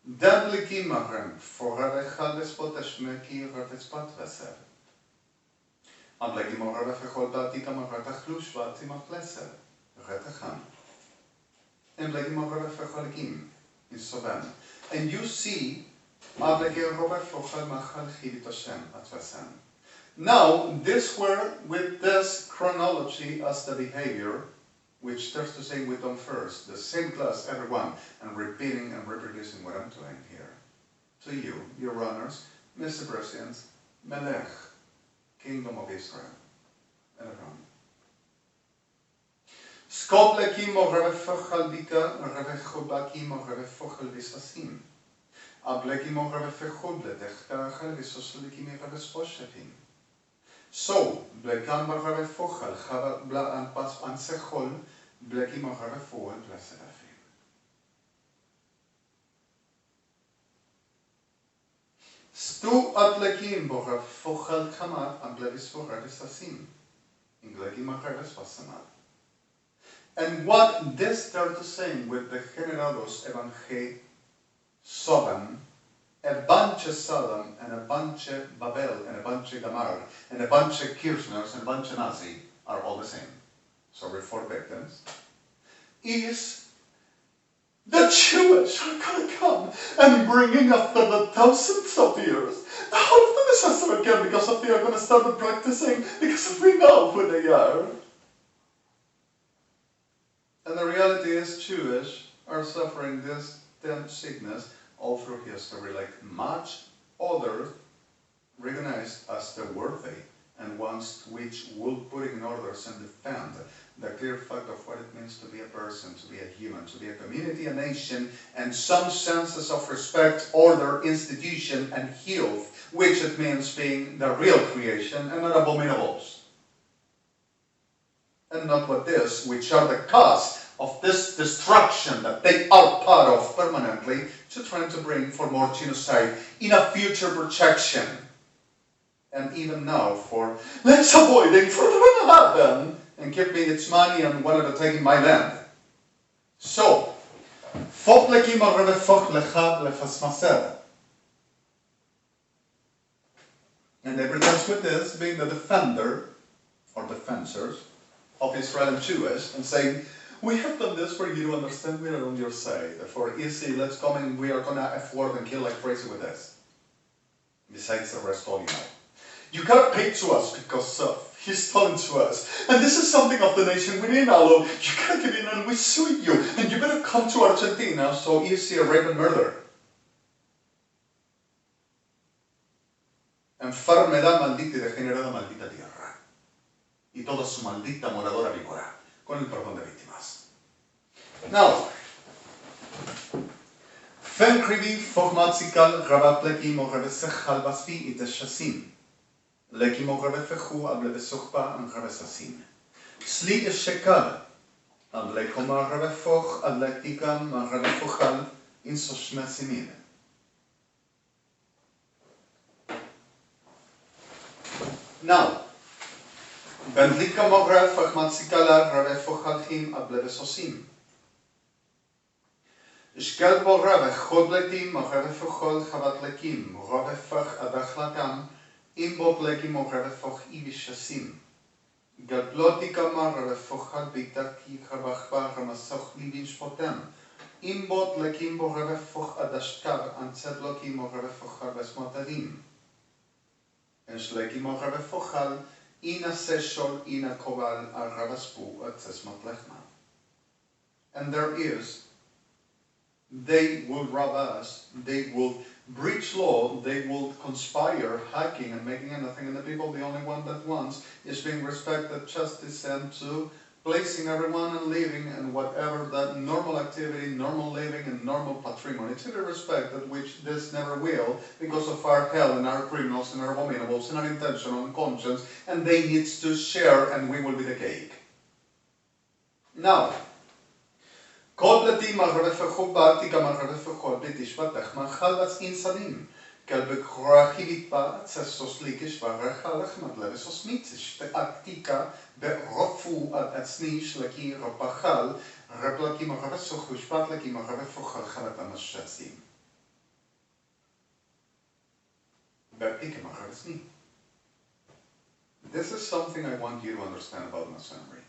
Dan blikim machen voor het galdes potas meki het spat vaser. Aan blikim morgen vergol dat die kan maar taglush wat in plesser. Het gaan. En blikim morgen vergol kim in soban. And you see, now, this were with this chronology as the behavior, which starts to say with them first, the same class, everyone, and repeating and reproducing what I'm doing here. To you, your runners, Mr. President, Melech, Kingdom of Israel, and everyone. Skoplekim of Rebe Fochal Bika, Rebe Chobakim of Rebe Fochal Visasim. Ablekim of Rebe Fechobledech, Karachal Visoslikim of Rebe Sposhevim. So, Blekam of Rebe Fochal, Chabla and Pas Ansechol, Blekim of Rebe Fochal, Bleserafim. Stu Ablekim of Rebe Fochal Kamat, and Blevis for Rebe Sasim. In Blekim of Rebe Spasamat. And what this starts to say with the generados evangel soban, a bunch of Sodom and a bunch of Babel and a bunch of Gamar and a bunch of Kirchners and a bunch of Nazi are all the same. Sorry for victims. Is the Jewish are going to come and bringing after the thousands of years the whole of the disaster again because of they are going to start practicing because we know who they are. And the reality is Jewish are suffering this damn sickness all through history, like much other recognized as the worthy and ones which will put in orders and defend the clear fact of what it means to be a person, to be a human, to be a community, a nation, and some senses of respect, order, institution, and health, which it means being the real creation and not abominables. And not what this, which are the cause of this destruction that they are part of permanently to trying to bring for more genocide in a future projection. And even now for, let's avoid it for it to happen and give me its money and wanted to take my land. So, and they present with this being the defender or defenders of Israel and Jewish and saying, we have done this for you to understand we are on your side. Therefore, easy, let's come and we are going to F-word and kill like crazy with this. Besides the rest, all you know. You got paid to us because he's stolen to us. And this is something of the nation we need, Alo. You gotta give in and we sue you. And you better come to Argentina so easy a rape and murder. Enfermedad maldita y degenerada maldita tierra. Y toda su maldita moradora víbora. Con el perdón de víctimas. Now, Fencrivi formatsikal rabaplekim o revesechal basfi iteshasim. Lekim o revefechu ablevesochpa and revesasim. Sli eshekal. Ablekoma revefoch adlektikam revefochal in soshmesimin. Now, Benlika Morel Fachmatsikala Rave Fochalchim Ablevesosim. Ishkel Borave Chodletim Rave Fochol Chavatlekim Rave Fach Adachlatam Imbotleki morrefoch ibishasim. Galplotica marrefochal bitaki habachbar masoch libinshpotem. Imbotleki morrefoch adashkar antzebloki morrefochal besmotadim. Ensleki morrefochal ina seshol ina koval arravaspu atzesmotlechma. And there is, they will rob us, they will breach law, they will conspire, hacking and making anything, and the people, the only one that wants is being respected, justice, and to placing everyone and living and whatever that normal activity, normal living, and normal patrimony to be respected, which this never will, because of our hell and our criminals and our abominables and our intentional and conscience, and they need to share, and we will be the cake. Now, Kodleti marrefecho batika marrefecho betishvatech marchalvas insanim. Kelbekroachivit ba tsesoslikish varachalach madlevesos mitzish teaktika berofu ad atznish laki rapachal replaki marrefecho hushpat laki marrefecho chalatan ashatzim. Beaktika marrefesni. This is something I want you to understand about Masonry.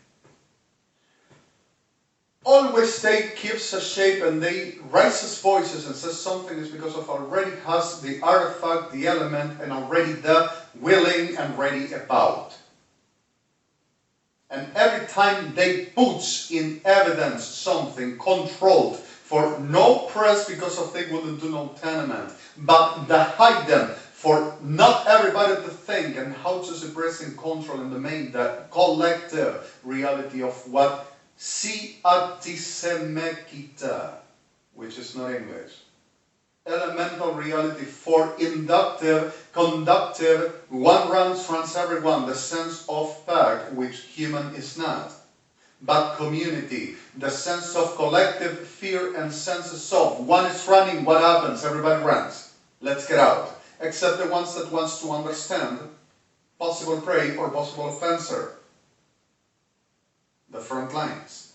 Always state keeps a shape and they raises voices and says something is because of already has the artifact, the element, and already the willing and ready about. And every time they put in evidence something controlled for no press because of they wouldn't do no tenement, but the hide them for not everybody to think and how to suppress and control and domain the collective reality of what CITO-ECHEAMEZIA, which is not English. Elemental reality for inductive, conductive, one runs everyone, the sense of pack, which human is not. But community, the sense of collective fear and senses of one is running, what happens? Everybody runs. Let's get out. Except the ones that wants to understand possible prey or possible offender. The front lines,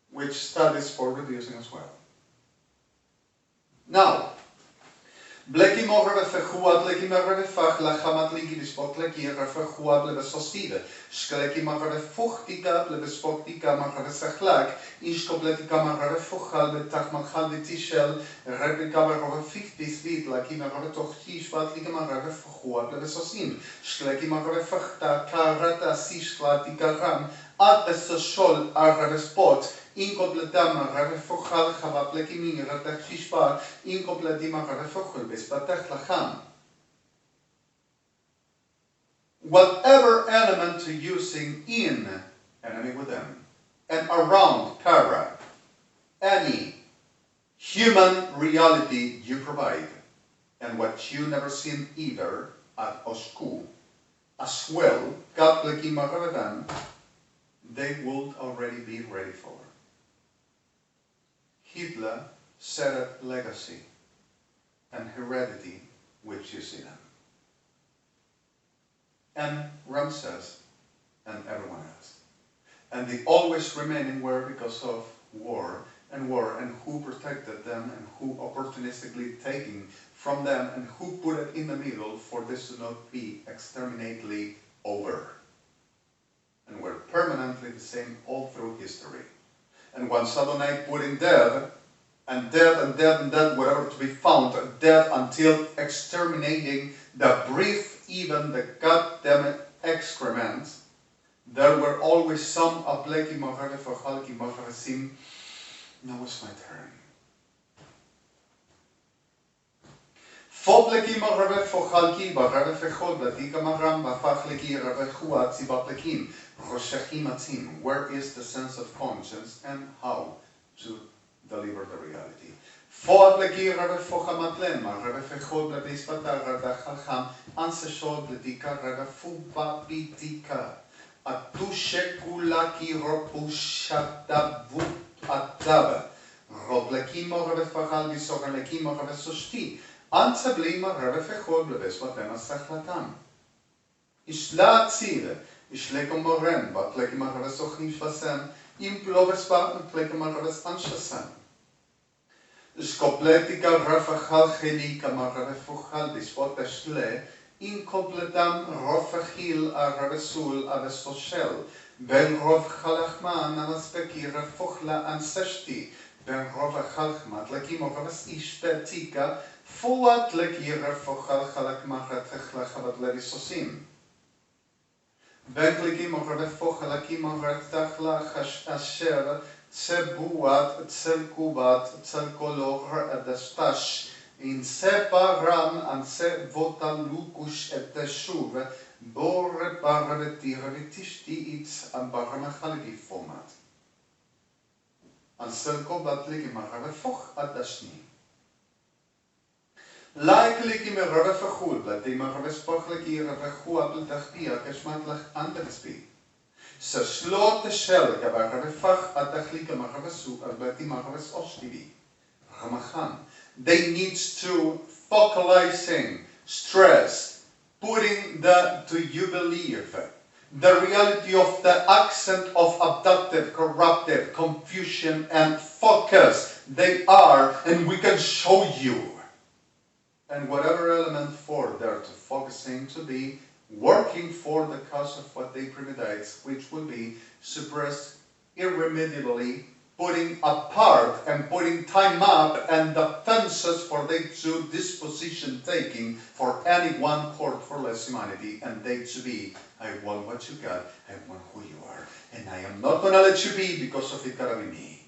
which studies for reducing as well. Now, Bleki mogre vergoed leki mogre vach la gamat leki bespot leki vergoed le besostide. Skeleki mogre fuchtika le bespotika mogre sechlak. Is completika mogre fuchal le tachmal le tishel. Replika mogre 50 feet leki mogre toch tischvat leki mogre vergoed le besosim. Skeleki mogre vachta karata sischlatika ram. Ad esosol arrespot. Incompletam refochal chavaplekim ratach shishpa incompletima refochal bespatach lacham. Whatever element you're using in enemy with them and around para any human reality you provide and what you never seen either at Osku as well kaplekima revedan they would already be ready for. Hitler set up legacy and heredity which is in him. And Ramses and everyone else. And they always remaining were because of war and who protected them and who opportunistically taking from them and who put it in the middle for this to not be exterminately over. And were permanently the same all through history. And once Adonai put in dead, and dead, whatever to be found, dead until exterminating the breath, even the goddamn excrement, there were always some apleki magare fachalki magaresim. Now it's my turn. Fobleki magare fachalki bagare fechol batika magram bafachleki ravechuat zibaplekim. Where is the sense of conscience and how to deliver the reality? Ishlekom moren, but plekim arves ochnim shvasem, im ploves pa, plekim arves anshasem. Skopletika rafachal chelika marave fuchal dispot eshle, incompletam rov achil aravesul avesoshel, ben rov chalachman anaspekira fochla anseshti, ben rov achalchmat lakimo ravas ishpetika, fuat lekira fochal chalakmachatechlachabad levisosim. Ben klikimo ravefochal akimo ratachlach asher, Tsebuat, Tselkubat, Tselkolor, Adastash, in Separam, and Sevotalukush eteshuv, Bore Paravetishti, it's a Baramachalibi format. And Selkobat Ligimaravefok Adashni. Like Ligimaravefachul, but the Maravespach Ligiravechua Tachpia, Kashmatlach Andespi. Sesloot de shell, Gabaravefach, Atachlika Maravesu, Albati Maraves Oshtivi, Ramachan. They need to focalizing, stress, putting do you believe, the reality of the accent of abducted, corrupted, confusion, and focus. They are, and we can show you. And whatever element for they're to focusing to be, working for the cause of what they premeditate, which will be suppressed irremediably, putting apart and putting time up and the fences for they to disposition taking for any one court for less humanity, and they to be, I want what you got, I want who you are, and I am not gonna let you be because of it gotta be me.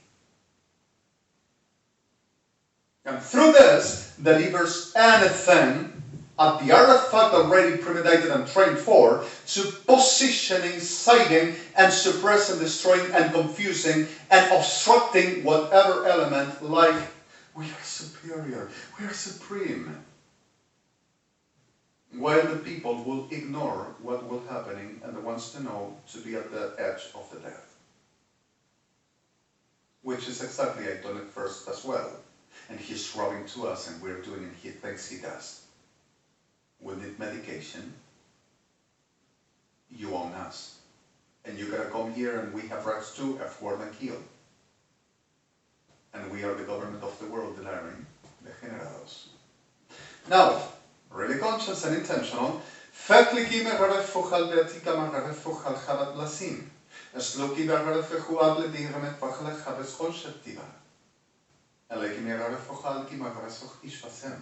And through this delivers anything at the artifact already premeditated and trained for, to positioning, citing, and suppressing, destroying, and confusing, and obstructing whatever element like, we are superior, we are supreme. While the people will ignore what will happening and the ones to know to be at the edge of the death. Which is exactly I done it first as well. And he's rubbing to us and we're doing it, he thinks he does. We need medication, you own us. And you gotta come here and we have rights to afford and kill. And we are the government of the world, the hellry, the generados. Now, really conscious and intentional, Faklikim Rarefujal Beatikam Rarefujal Habat Lasim, Esloki Rarefejuable Diramet Pachala Habes Holshetiva, Elekim Rarefujal Kimaresuch Ishvasem.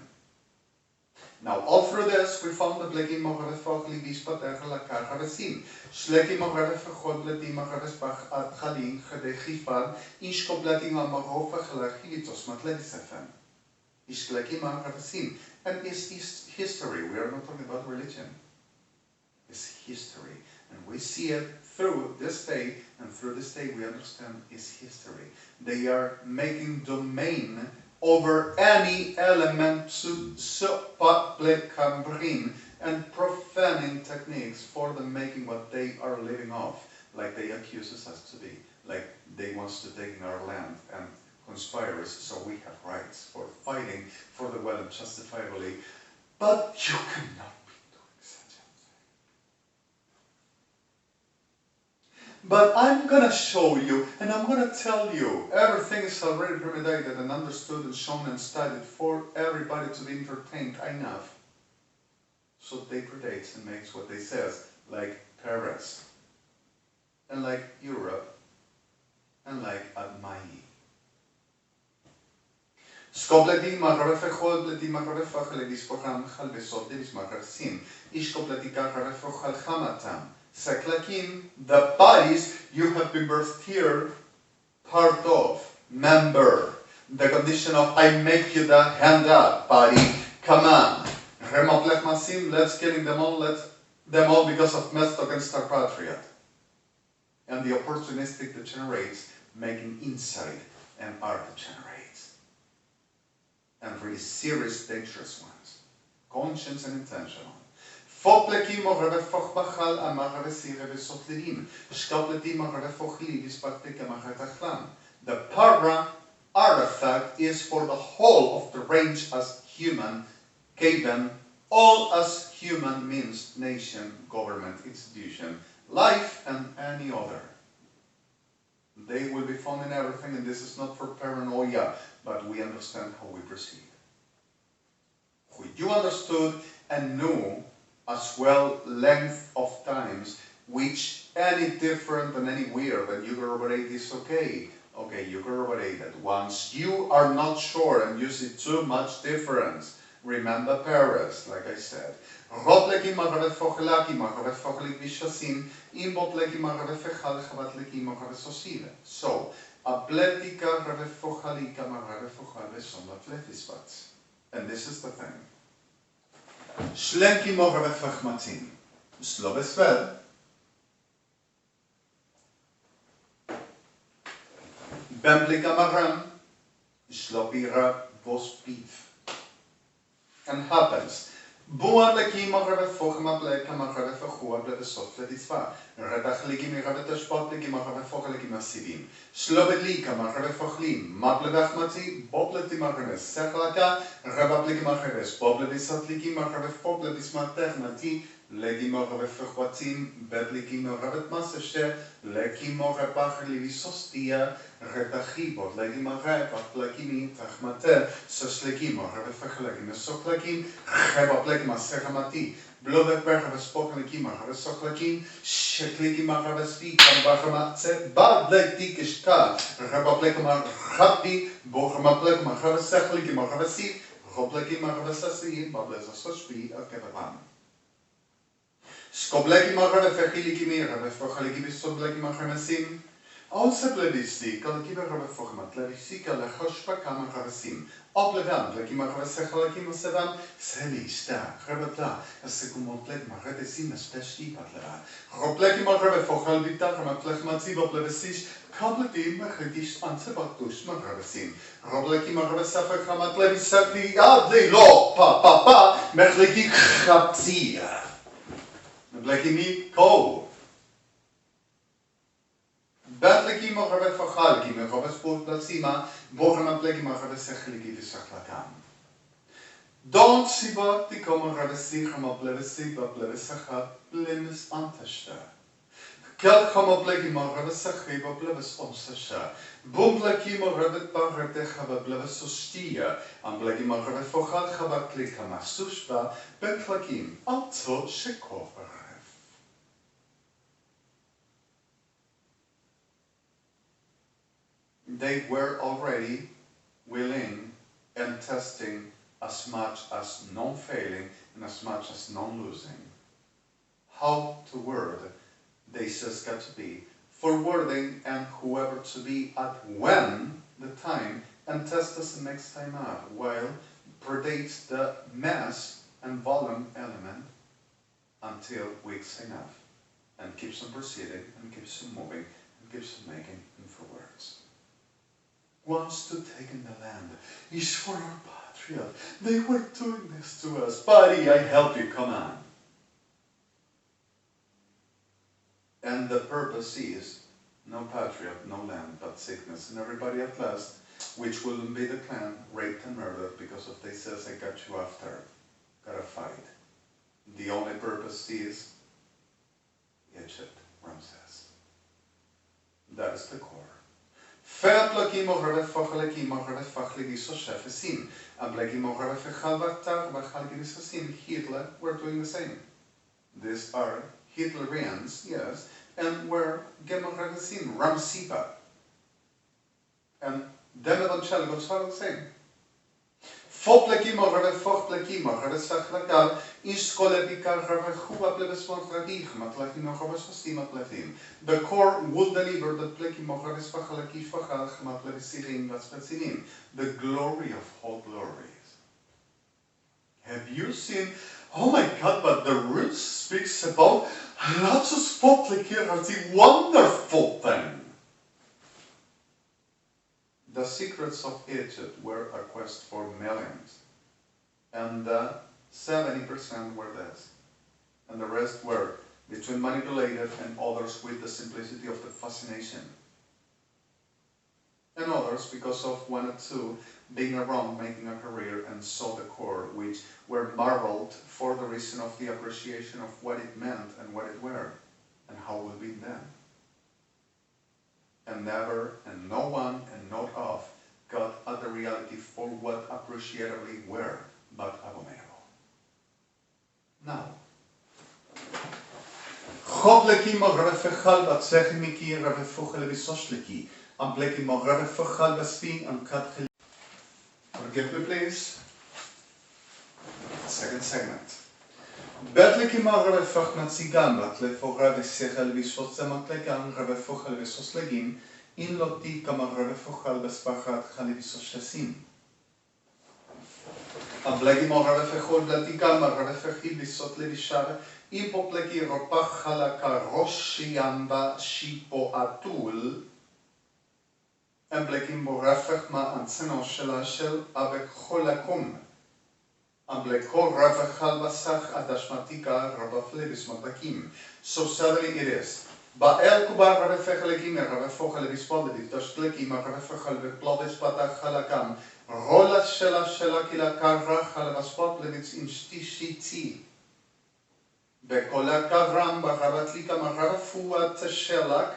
Now, all through this, we found the Blekim Morevefog Libispa Terlakar Havesim, Schlekim Morevefog Bletim Morevespach at Halin, Hedechifad, Ishkobletim Amarova Helachivitos Matledisefem. Ishklekim Havesim. And it's history. We are not talking about religion. It's history. And we see it through this day, and through this day we understand it's history. They are making domain over any element to bring and profaning techniques for the making what they are living off, like they accuse us to be, like they want to take in our land and conspire us so we have rights for fighting for the well and justifiably, but you cannot be doing such a thing. But I'm going to show you, and I'm going to tell you, everything is already premeditated and understood and shown and studied for everybody to be entertained enough. So they predates and makes what they says, like Paris, and like Europe, and like Admai. Skopleti magrefechol pleti magrefach levisporam chalbesot levismagrasim. Ishkopleti kagrefechol chamatam. Seklakim, the bodies you have been birthed here, part of, member. The condition of I make you the hand up, body, come on. Remoplech masim, let's killing them all because of Mestok and Star Patriot. And the opportunistic degenerates making inside and are degenerates. And really serious, dangerous ones. Conscious and intentional. Foplekim orrefoch bachal amarevesire vesotlidim. Skopletim orrefochli dispateka machatachlam. The para artifact is for the whole of the range as human, Kaven, all as human means nation, government, institution, life, and any other. They will be found in everything, and this is not for paranoia, but we understand how we proceed. Who you understood and knew as well length of times, which any different than any weird, and you corroborate is okay. Okay, you corroborate it. Once you are not sure and you see too much difference, remember Paris, like I said. So, abletica revefocalica marevefocale son atletisbats. And this is the thing. Schlenki morevefachmatin. Slobesvel. Bemblika maram. Slopira vospiv. And happens. Boatleki morevefogma bleka marevefachua blevesofletisva. Redachliki mirevetashpotliki marevefochaliki masivim. Slobedlika marevefachlim. Mablevachmati. Bobleti mareves. Sechlaka. Rebabliki mareves. Boblevisatliki marevefoblevismaternati. Legi morevefachwatim. Bebliki morevetmaseshe. Leki morepachlivisostia. Redachibot. Legi marevachplekimi. Tachmate. Sosleki morevefachaleki mesoklakim. Rebableki maserhamati. Blood perhaps spoken kimar, soklakin, sheklikimar, speak, and bahamatse, bad like tikishka, rabaplekmar, happy, bohamaplekmar, seklikimar, havasi, roblekimar, havasasi, bablezasospi, a kevavan. Skoblekimar, fehilikimir, fehilikimisoblekimar, hamasim. Also, plebisci, kalkiver, format, plebisci, lehoshpa, kamar, havasim. Oplevan, plekimar, havasechalakim, sevan, seli, sta, rebata, a secumoplet, maretesim, a speshti, patlevan. Roplekimar, fohalbita, ramaplechmatzi, oplevesish, completim, redish, ansebatus, maravesim. Roblekimar, havasafak, ramatlevisati, adli, lo, pa, merleki, chapzia. Blekimi, ko. Betleki mochavet fachalki, mechavet sport placima, borna pleki mochavet sechliki visachlakam. Don't siba tikoma ravesich ma plevesiba plevesacha plemis antashta. Kel kama pleki mochavet sechiba pleves omsasha. Bum pleki mochavet paratecha pleves ostia, am pleki mochavet fachal chabat klika masushba, betlakim, alto shekover. They were already willing and testing as much as non-failing and as much as non-losing. How to word, they just got to be forwarding and whoever to be at when the time and test us the next time out, while predates the mass and volume element until weeks enough and keeps on proceeding and keeps on moving and keeps on making for words. Wants to take in the land is for our patriot. They were doing this to us. Buddy, I help you, come on. And the purpose is no patriot, no land, but sickness. And everybody at last, which will be the clan, raped and murdered because of they says I got you after. Gotta fight. The only purpose is Egypt, Ramses. That is the core. Hitler were doing the same. These are Hitlerians, yes, and were Gemorrevesim, Ramsipa. And them evangelical are the same. Foplekimo, Foplekimo, Revesachlakar, Inskolepika, Revechua, Plebesmontragich, Matlakino, Rovesostima. The core will deliver the Plekimo, Revesfachalaki, Fachal, Matlevisirim, Vaspecinim, the glory of all glories. Have you seen? Oh my God, but the root speaks about lots of Foplekir as the wonderful thing. The secrets of Egypt were a quest for millions, and 70% were this, and the rest were between manipulated and others with the simplicity of the fascination, and others because of one or two being around making a career and saw the core, which were marveled for the reason of the appreciation of what it meant and what it were, and how it will be then. And never, and no one, and not of, got at the reality for what appreciatively were, but abominable. Now, Chobleki morave fechal batsechimiki rave fuchele visoshleki. Ambleki morave fechal baspi and katchel. Forgive me please. Second segment. Bertleki morave fechmat zigan batle forave sechel visoszemat legan rave fuchele visoslegin in loti kamarave fuchal baspachat chale visoshesim. Ambleki morave fechol blatigan marave fechil visot levishar. Impopleki ropach halaka roshiamba shipo atul. Embleki morafech ma antseno shel abek cholakum. Ambleko ravechal basach adashmatika rabaflevis matakim. So suddenly it is. Ba'el kubar ravefechalekim ravefochalvis podlevis dashlekim ravefechal veplovis patach halakam. Rola shela kila karra halvaspot levits instishiti. בקולה קברם בחבת לי כמחרה פועת שלק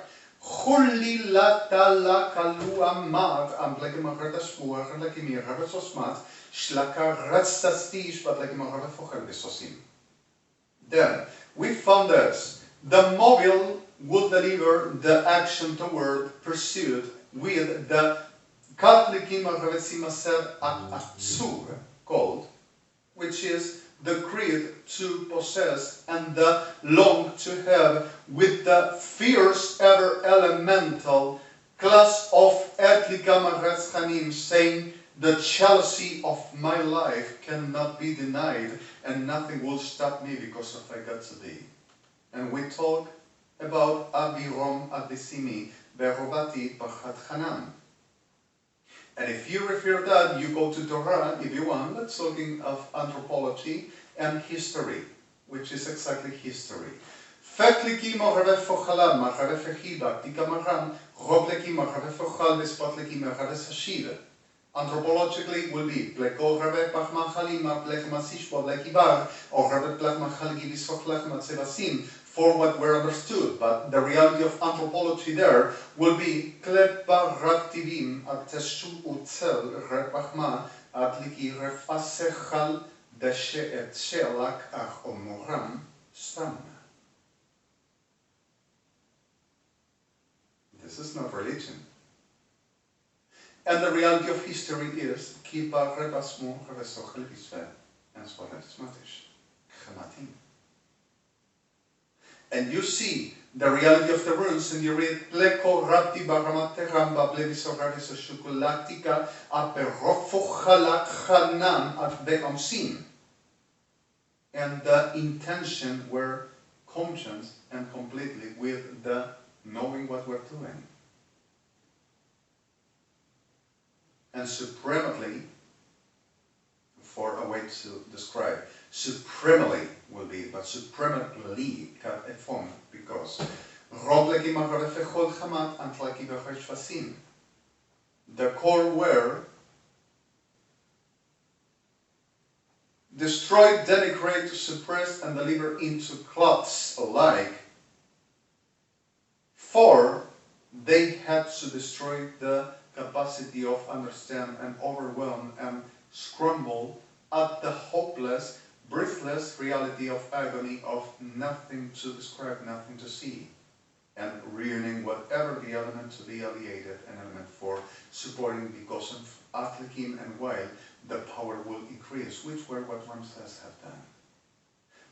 חולי לטלה קלו אמר אמבלק מחרת השבוע חלק מירה בסוסמת שלקה רצתסטיש בדלק מחרת פוחל בסוסים. Then we found this. The mobile would deliver the action toward pursuit with the katlikim arvesimaser atsur called, which is the greed to possess and the long to have with the fierce ever elemental class of etlikamareschanim saying the jealousy of my life cannot be denied and nothing will stop me because of I got today. And we talk about עירומקבץרצהלי ברובתי פחד חנן. And if you refer that, you go to Torah if you want. That's talking of anthropology and history, which is exactly history. Fekliki morave fochalam, marave fechiba, tikamaram, robleki marave fochal, vespotleki marave sashiv. Anthropologically will be pleko rave pachmachalim, plech masish podleki bar, or rave plech machalgi visochlech matsevasim, for what were understood, but the reality of anthropology there will be klepa raktivim at teshu utzel repachma at liki refasechal deshe et shelak ach omoram stam. This is not religion. And the reality of history is kipa repasmu revesochel visve and spoletismatish chematim. And you see the reality of the runes, and you read Pleko Rapti Baramate Ramba Blevisoraris Shukulatika Aperofochalak Hanam at Beamsin. And the intention were conscious and completely with the knowing what we're doing. And supremely, for a way to describe, supremely will be, but supremely cut a form because the core were destroyed, denigrate, suppress, and deliver into clots alike, for they had to destroy the capacity of understand and overwhelm and scramble at the hopeless, breathless reality of agony of nothing to describe, nothing to see, and ruining whatever the element to be alleviated, an element for supporting because of Atlikim and while the power will increase, which were what Ramses have done.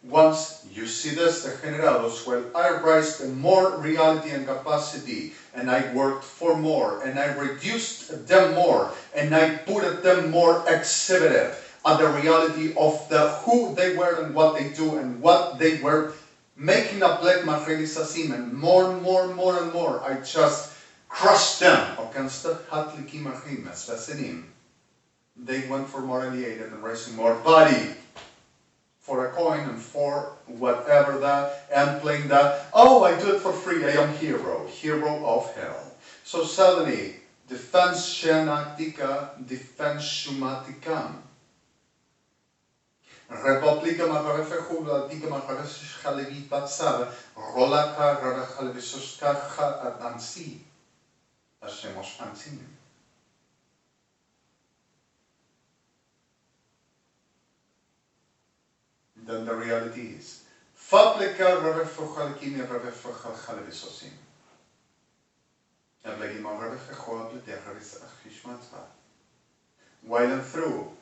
Once you see this, the generados, well, I raised more reality and capacity, and I worked for more, and I reduced them more, and I put them more exhibited at the reality of the who they were and what they do and what they were making up like Machelisasim, and more and more and more and more I just crushed them against the Hatlikim Achim as they went for more alienated and raising more body for a coin and for whatever that and playing that, oh, I do it for free, I am hero of hell. So suddenly defense shenaktika, defense shumatikam. Republika Maharefehula, Dika Maharesh Halevi Patsar, Rolaka Rarahalevisoskaha at Ansi, Ashemos Ansim. Then the reality is, Faplika revefochalkimia revefochalchalevisosim. Ablegima revefechoabletecharisachishmatva. While and through,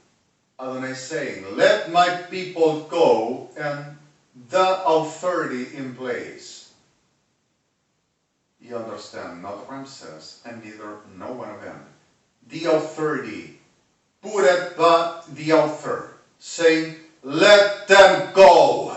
Adonai saying, let my people go, and the authority in place. You understand, not Ramses, and neither no one of them. The authority, put it by the author, saying, let them go.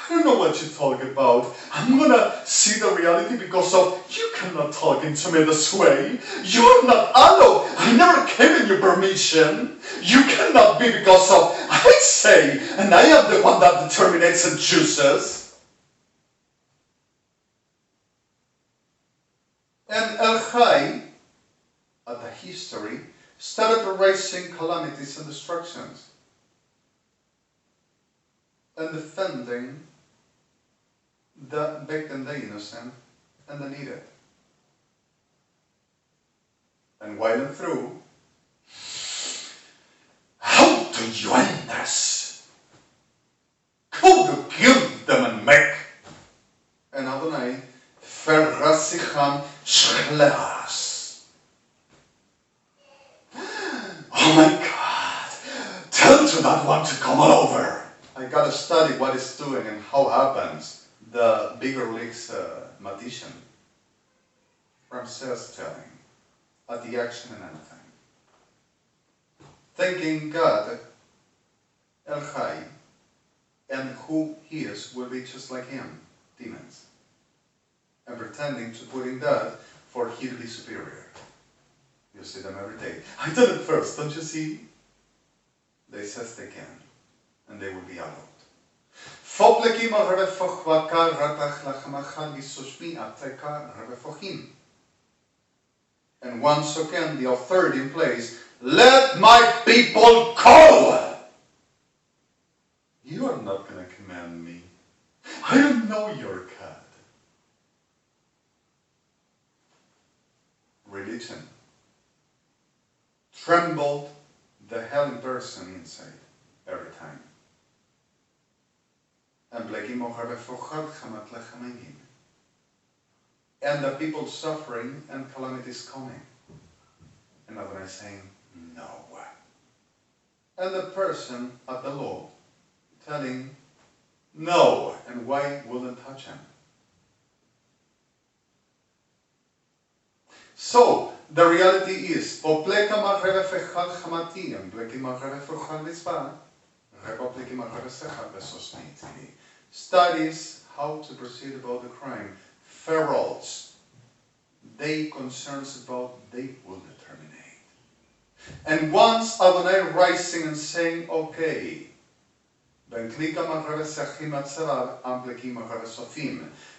I don't know what you talk about. I'm gonna see the reality because of you cannot talk to me this way. You're not allowed. I never given you permission. You cannot be because of I say, and I am the one that determines and chooses. And El-Chai, at the history, started raising calamities and destructions and defending the victim, the innocent, and the needed. And while and through, how do you end this? Who to kill them and make? And Adonai, Ferrasicham Shchleas. Oh my God, tell to that one to come all over. I gotta study what it's doing and how it happens. The bigger leagues magician, Ramses telling, at the action and anything. Thinking God, El-Chai, and who he is will be just like him, demons. And pretending to put in that for he to be superior. You see them every day. I did it first, don't you see? They says they can, and they will be allowed. And once again, the authority in place, let my people go! You are not going to command me. I don't know your God. Religion trembled the hell in person inside every time. And the people suffering and calamities coming. And Adonai saying, no. And the person at the law telling, no, and why wouldn't touch him? So, the reality is, studies how to proceed about the crime. Ferals, they concerns about they will determine. And once Adonai rising and saying, okay,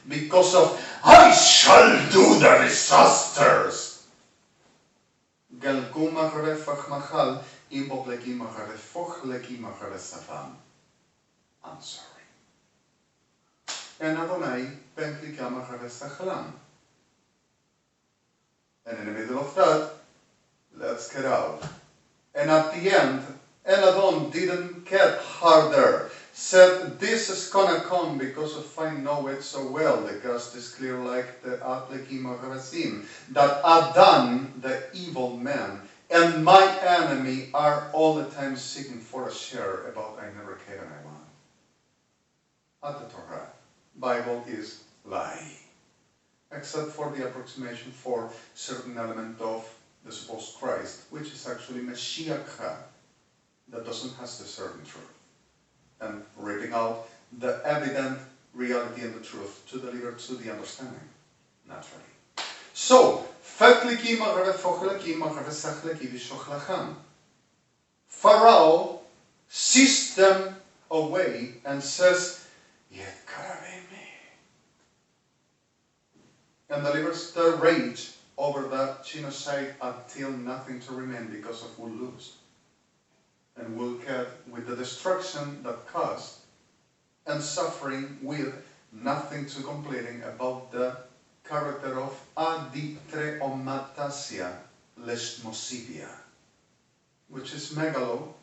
because of I shall do the disasters. I'm sorry. And Adonai and in the middle of that, let's get out. And at the end, Eladon didn't get harder. Said, this is gonna come because of I know it so well. The cast is clear like the Aplekim of Harasim. That Adan, the evil man, and my enemy are all the time seeking for a share about I never gave and I want. At the Torah, Bible is lie. Except for the approximation for certain element of the supposed Christ, which is actually Mashiach, that doesn't have the certain truth. And ripping out the evident reality and the truth to deliver to the understanding, naturally. So, Pharaoh sees them away and says, and delivers the rage over the genocide until nothing to remain because of we'll lose. And we'll get with the destruction that caused and suffering with nothing to completing about the character of DIPREATEZEMETIA, which is megalo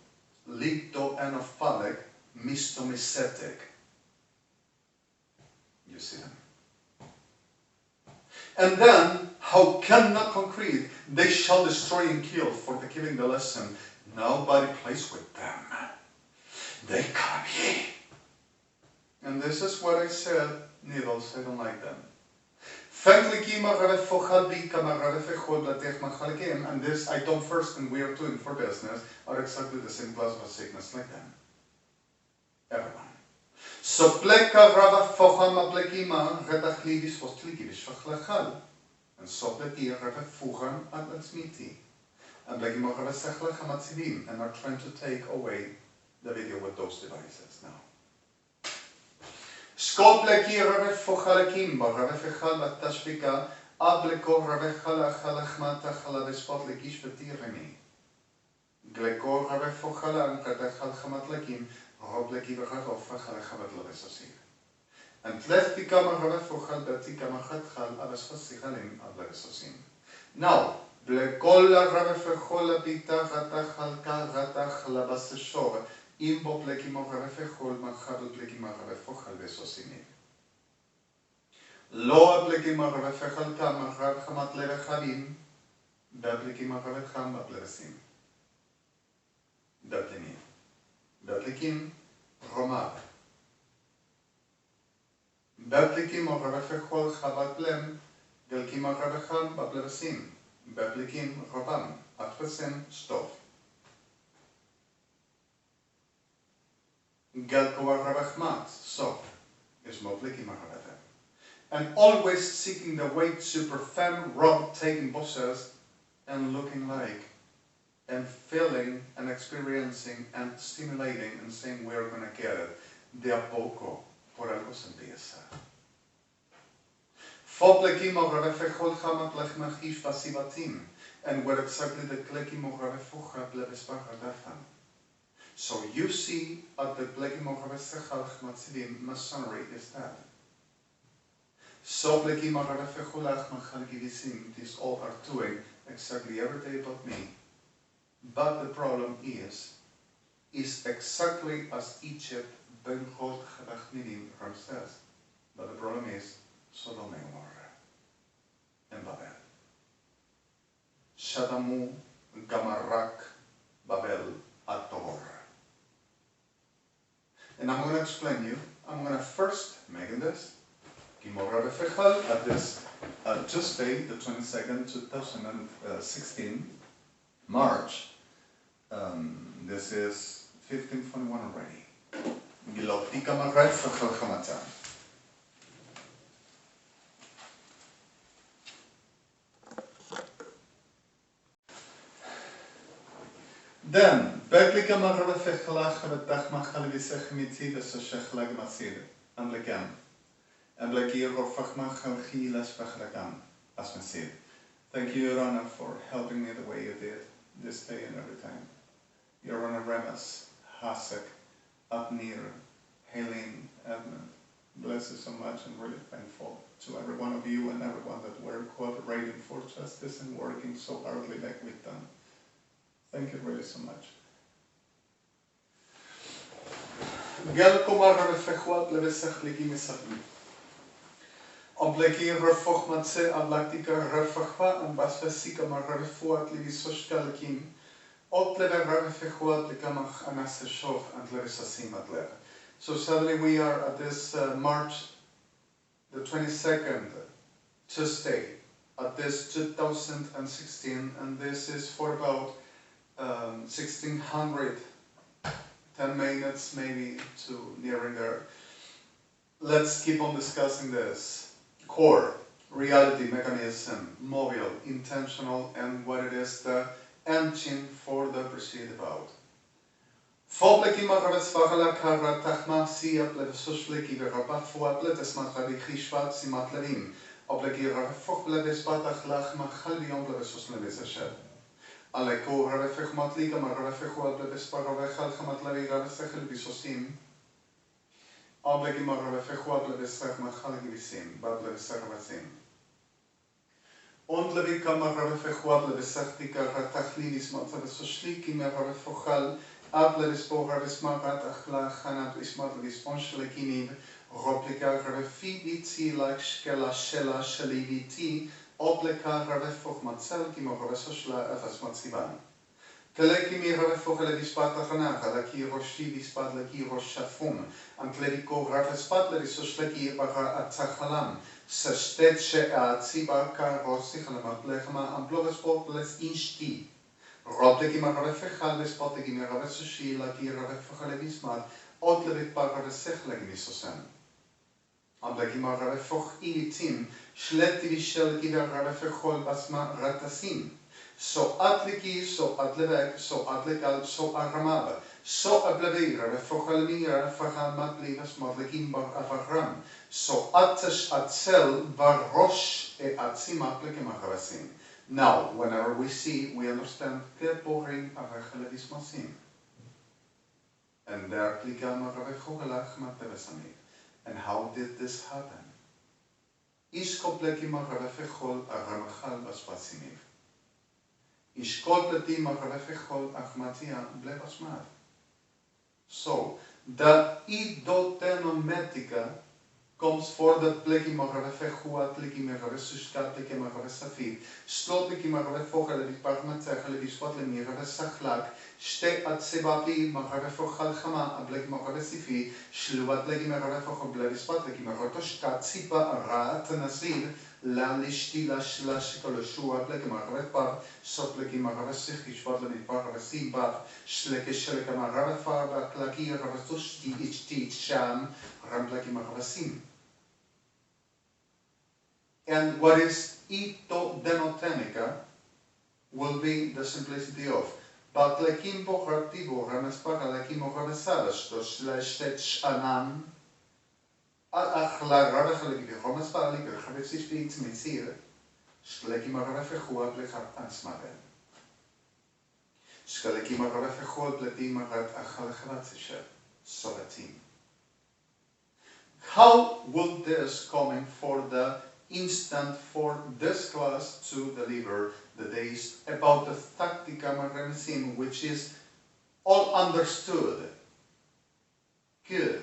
litoenophalic, mistomicetic. You see them? And then, how can not concrete, they shall destroy and kill, for the giving the lesson, nobody plays with them. They come ye. And this is what I said, needles, I don't like them. And this I don't first and we are doing for business are exactly the same class of sickness like them. Everyone. So pleka rava fochama plekima redachlidis vostligivis fachlachal. And so pleki rava fuchan adlatsmiti. And plekima rava sechlach hamatzivim and are trying to take away the video with those devices now. Skop pleki rava fochalekim ba rava fechal atashvika ableko rava chala chalachmata chalavispot legish vetiremi. Gleko rava fochalan redachal hamatlekim. And now, Romar. Beplikim of Rafechol Chabatlem, Delkim of Rabecham, Bablesim, Beplikim Robam, Atresem, Stov. Gelkova Rabechmat, so is Moplikim of Rabechem. And always seeking the way super femme, rob, taking bosses, and looking like, and feeling and experiencing and stimulating and saying we're going to get it. De a poco, por algo se empieza. Foplekim of Rafechol Chamat Lechmachish Vasivatim, and where exactly the Klekim of Rafechucha Blevespachadafan. So you see at the Plekim of Rafechal Chmatzivim, Masonry is that. So Plekim of Rafechol Achmachal Givisim, these all are doing exactly every day but me. But the problem is exactly as Egypt Ben Chod Chadachnidim Ram says. But the problem is Sodom and Gomorrah and Babel. Shadamu Gamarak Babel Ator. And I'm going to explain you. I'm going to first make this Gimorah Befechal at this Tuesday, the 22nd, 2016. March. This is 1521 already. Gilotika Maret Fachalchamata. Then, Beklika Maret Fachalach Betachmachal Visechmiti Vesashechlag Masid, Amlegam, Amlegir of Fachmachal Hilas Fachlagam, Asmasid. Thank you, Your Honor, for helping me the way you did this day and every time. Your Honor, Remas, Hasek, Abnir, Helene, Edmund, bless you so much. I'm really thankful to every one of you and everyone that were cooperating for justice and working so hardly like we've done. Thank you really so much. Obleki refoch matse avlaktika refachva and basfesika marrefuat livisoshkalkim. Otleve refechuat likamach anaseshov and levisasim atlev. So sadly we are at this March the 22nd, Tuesday, at this 2016, and this is for about 1600, 10 minutes maybe to nearing there. Let's keep on discussing this. Core, reality, mechanism, mobile, intentional, and what it is the engine for the proceed about. Foblekim arvesfagala kara tachma siap levesusleki verabafuat letesmatradi chishvat simatlevim. Obleki rafoch levespatach lachma chalvion levesuslevesashed. Aleko ravefech matlika marvefechuat levesparavechal chamatlevi ravesechel visosim. Obleki marvefechuat levesech machal givisim, bab levesarvasim. Und levika marvefechuat levesachtika ratachlinis matzavesusliki marvefechal Atlet is poger is magat achla ganat is matlet is onshlekinib replica grafiti like skella shella shaliviti opleka grafog matsel kimogravesosla efasmatsiban. Telekimi grafog le dispata ganaga la kiroshi dispat la kiroshafum am klerico grafespat le disosleki baga atzakhalam sestet she'atziba karosi khalamat lechma am blogspot les insti. Robleki magrafechal les poteki magravesushi la kirafechal bismat otlevit pagrafesechlegi misosen. Ableki magrafech ilitim shletti vishel kivarafechol basma ratasim. So atleki, so atlevek, so atlekal, so aramab, so ablevei rafechal mi rafechal matli basmatlekim bar avram. So atzesh atzel barosh e atzim atleki magravesim. Now, whenever we see, we understand Keporim Avachelevismasim. And there and how did this happen? Ishkopleki Maravefechol Aramachal Baspasimif. Ishkopleti Maravefechol Achmatia Blebasmad. So, the EZ-XE-MOETAZIA comes for the pleki maravefechua pleki maravesushka pleki maravesafit slot pleki maravefogel DIPREATEZEMETIA biswat le maravesachlak shte atsebapi maravefogel chama ableki maravesifi shluvat pleki maravefogel biswat pleki maravetoshka tsipa arat nasid la lishtila shla shkoloshu pleki maravepar sot pleki maravesich biswat le maravesibat shleke shleke maravefar pleki maravetoshti ichti sham ram pleki maravesim. And what is EZ-XE-MOETAZIA will be the simplicity of Batlekim Bohartibo Ramespakalekim Oravesadas to Slashtet Anan Achlarabachalekim Romaspalik, Havexis Mizir, Skalekim Orafechua Plechat Ansmabel. Skalekim Orafechua Pletim Marat Achalachavatsisha, Sovatim. How would this coming for the instant for this class to deliver the days about the tactica maremesim, which is all understood? Good,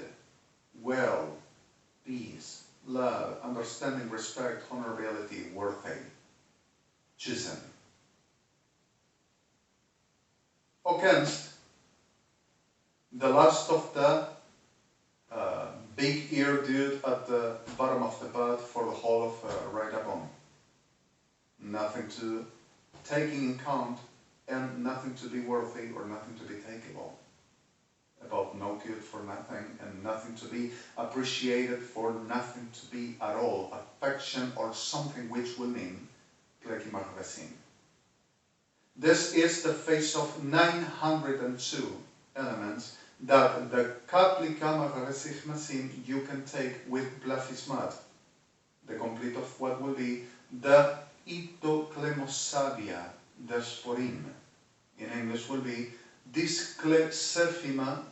well, peace, love, understanding, respect, honorability, worthy, chosen. Against the last of the big ear dude at the bottom of the path for the whole of right above. Nothing to taking in count and nothing to be worthy or nothing to be takeable. About no good for nothing and nothing to be appreciated for nothing to be at all. Affection or something which will mean pleki marvesim. This is the face of 902 elements that the Kaplika Maravesich you can take with Blafismat, the complete of what will be the EZ-XE-MOETAZIA, the Sporim. In English will be Disklesefima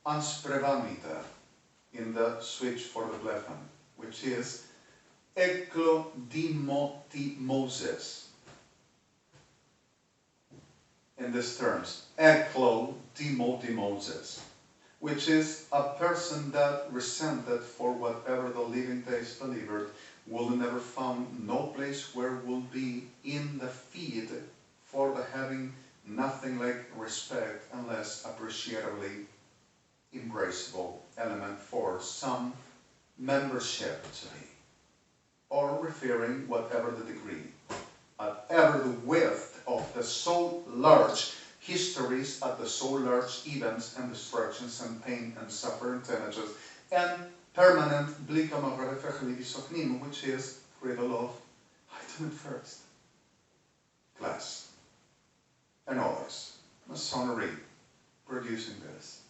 Ansprevamita in the switch for the Blefan, which is EklodiMotimoses. In these terms, EklodiMotimoses, which is a person that resented for whatever the living days delivered, will never found no place where will be in the feed for the having nothing like respect unless appreciatively embraceable element for some membership to be, or referring whatever the degree, at ever the width of the so large histories at the so large events and destructions and pain and suffering damages and permanent blikam of refechelivisoknim, which is riddle of item first class and others, masonry producing this.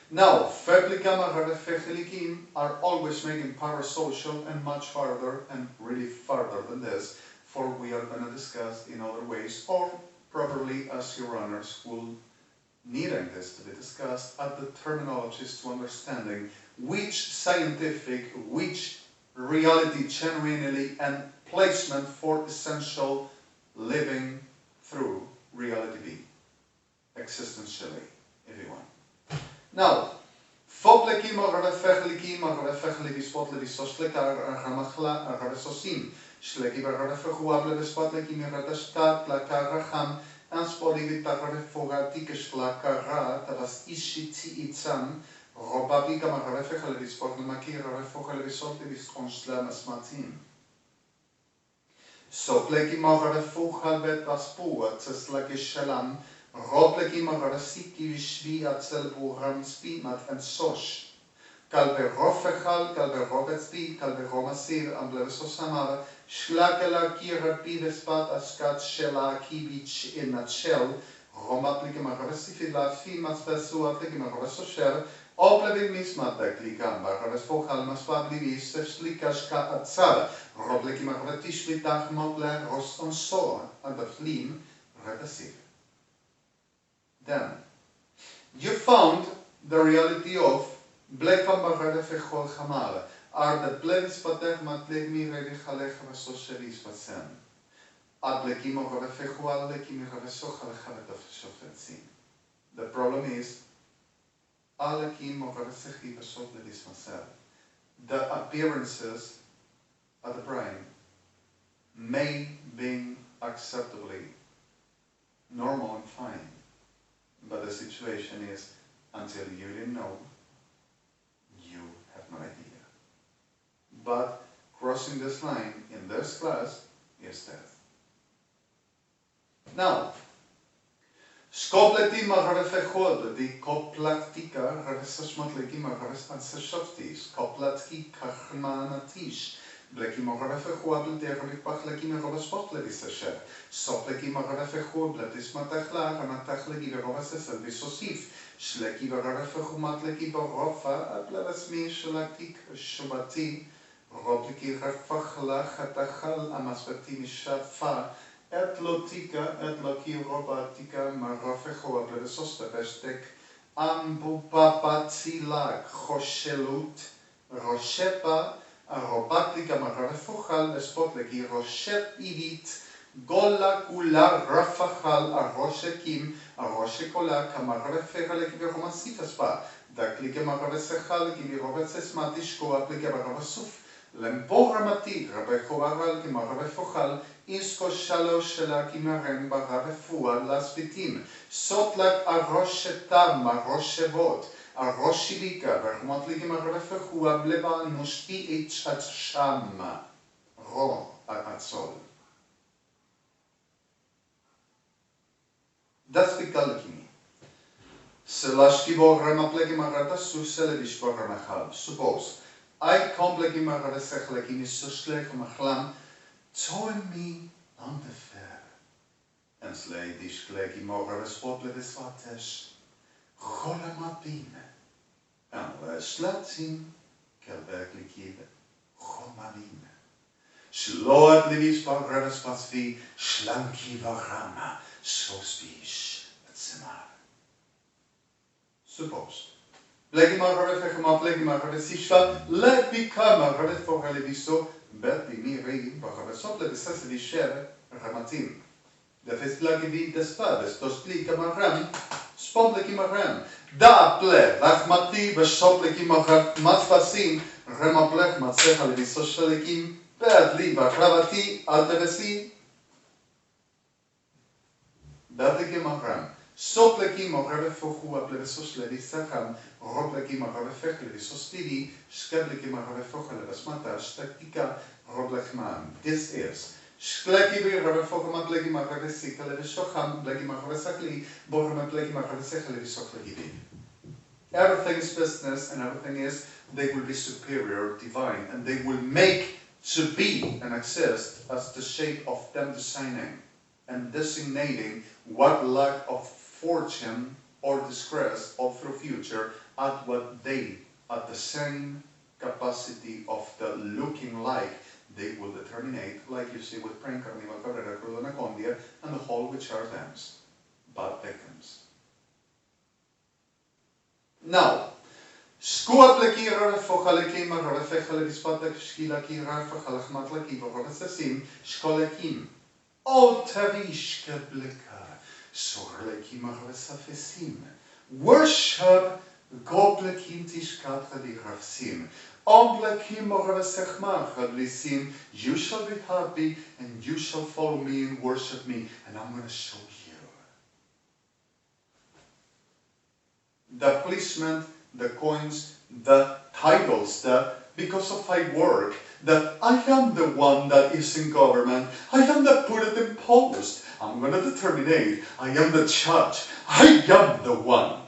Now, feblikam refechelikim are always making parasocial and much farther and really farther than this, for we are going to discuss in other ways, or properly as your honors will needing this to be discussed at the terminologies to understanding which scientific, which reality genuinely and placement for essential living through reality be. existentially, if you want. Now, Foplekim arafechlikim arafechlivispot levisostlek arhamachla aravesosim shleki arafechuable vespotlekim iratashtat lakaracham anspodivit arafefogatik shlakara tavas ishiti itzam robabikam arafechlivispot lemakir arafechlivisot leviskonshla masmatim. Soplekim arafechalvet vaspuat tseslagishalam Roblekim arasiki vishvi atzel buram spimat and sosh. Kalbe rofechal, kalbe robetspi, kalbe romasir, amblevesosamar, shlakela kirapi vespat askat shela kibich in a shell, romaplikim arasifila fimas vesu aplikim arasosher, oplevim mismat beklikam, barasfochal maspablivis, shlikaska atzal, roblekim aratishvitach motle roston soa, and the flim retasif. Then, you found the reality of Blekam Barefechol Hamar, are the Blevis Pater Matlegmi Redichalech Vasocheris Vasen. Adlekim of Refechual Lekim Revesochalechavet of Shofetsin. The problem is Alekim of Resechi Vasot Levis Masel. The appearances of the brain may be acceptably normal and fine. But the situation is, until you didn't know, you have no idea. But crossing this line in this class is death. Now, Skopletim arefechod, the koplaktika, revesashmatlekim arevesashoftis, koplatki kachmanatish. Blekim arefechod, the arefachlekim arevespotlevisasher. Soplekim arefechod, blatismatachla, ramatachlegi verovasesel visosif. Shleki arefechumatleki borofa, ablevasmi shalaktik shubati. Robliki refachla, chatachal, amasvati mishafa. Etlotika, etloki robatika, marafecho, ablevesostepestek. Ambupapatzilak, choshelut, roshepa. Arobatlika marafechal espotleki roshet ivit gola kula rafachal aroshekim aroshekola kamarafechal kiviromasifaspa daklike marafechal kivirovetzesmatishko aplike maravasuf lemporamati rabechovaral kimarafechal isko shalosh shela kimaren baravefua lasvitim sotlak aroshetam aroshevot Aroshilika, Vermontlikim Arefechua, Bleba, Nushti Echat Sham, Ro Atzol. Das Vikalkimi. Selashkivo Ramaplekim Arata Suselevish Ramachal. Suppose I complekim Aravesechlekimi Suslek Machlam, Toemi on the fair. And slay Dishkleki Moravespotlevisvatesh. Cholamapin, and Slatzin, Kelberglikiv, Chomalin. Shloat Livis Barreves Pasvi, Schlanki Varama, Sospish, Semar. Suppose. Legima Revechema, Legima Revesisha, let become a Revet for Heleviso, Bertini Rei, Barrevesop, the Sessi Share, Ramatim. The Festlagivi Despades, Tosplika Maram. Spotlekim arem. Da ple, lachmati v'shoplekim arem matfasim, remaplech matzecha levisoshalekim, be'adli v'akravati ad levesi. Be'adlikim arem. Soplekim arem fochu ab levisosh levisacham, roblekim arem fech levisostivi, shkeblekim arem focha levasmata, shtaktika, roblechman. This is Shkleki Ravefokamat Legim Arvesika Levishocham, Legim Arvesakli, Boramat Legim Arveseka Levisoklegivin. Everything is business and everything is they will be superior, divine, and they will make to be and exist as the shape of them designing and designating what lack of fortune or disgrace all through future at what they, at the same capacity of the looking like, they will determinate, like you see with praying Carnival Cabrera, Crudona and the whole which are them's, but victims. Now, Skuapleki Rafochaleki Marafechalvispatek Skilaki Rafachalachmatlaki Vorosesim, Shkolekim, O Tavishka Bleka, שורלקים הרספסים. Worship goblekim tishkatchali rafsim. Oblekim orvesechmachadlisim. You shall be happy and you shall follow me and worship me, and I'm going to show you. The placement, the coins, the titles, because of my work, that I am the one that is in government, I am the put it in post, I'm going to determine, I am the judge, I am the one.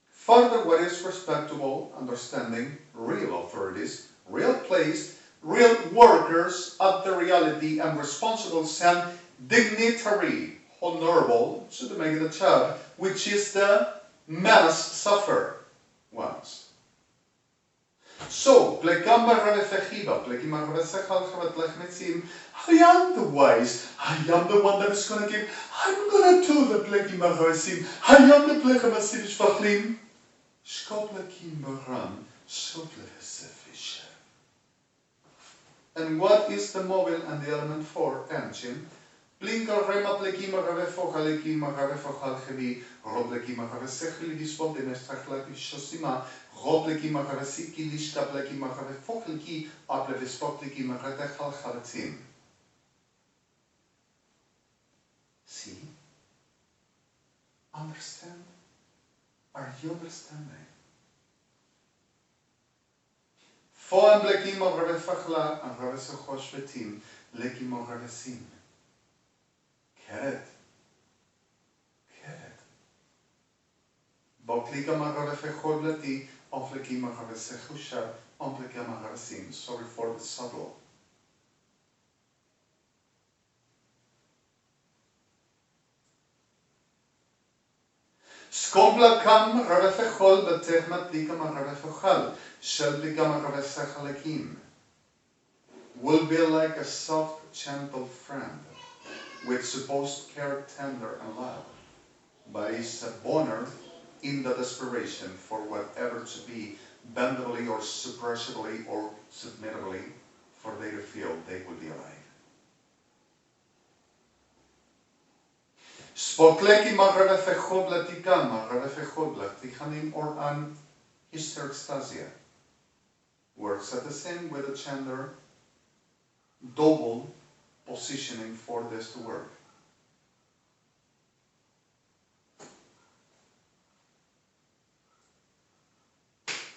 Further, what is respectable, understanding, real authorities, real place, real workers of the reality and responsible and dignitary, honorable, should make the job, which is the mass suffer ones. So, I am the wise, I am the one that is going to give, I'm going to do the plekim harasim, I am the plekim harasim. And what is the mobile and the element for engine? Blinker rema plekim harafochalekim harafochalevi, roblekim harasechli dispont in estrachlaki shosima, roblekim harasiki lishkaplekim harafochalki, aplevispotlekim haratechalchalatim. See? Understand? Are you understanding? Foam blekim harafachla and harasechoshvetim, lekim harasim. Get it. Boklika mararefechoblati, onfleki mararasechusha, onfleka marasim. Sorry for the subtle. Skoblakam rarefechol betechmat lika mararefechal, shel lika mararasechalekim. Will be like a soft, gentle friend, with supposed care, tender and love, but is a boner in the desperation for whatever to be bendably or suppressibly or submittably, for they to feel they will be alive. Spotleki mararefechoblatika, mararefechoblatikanim or an EZ-XE-MOETAZIA works at the same with a gender double positioning for this to work.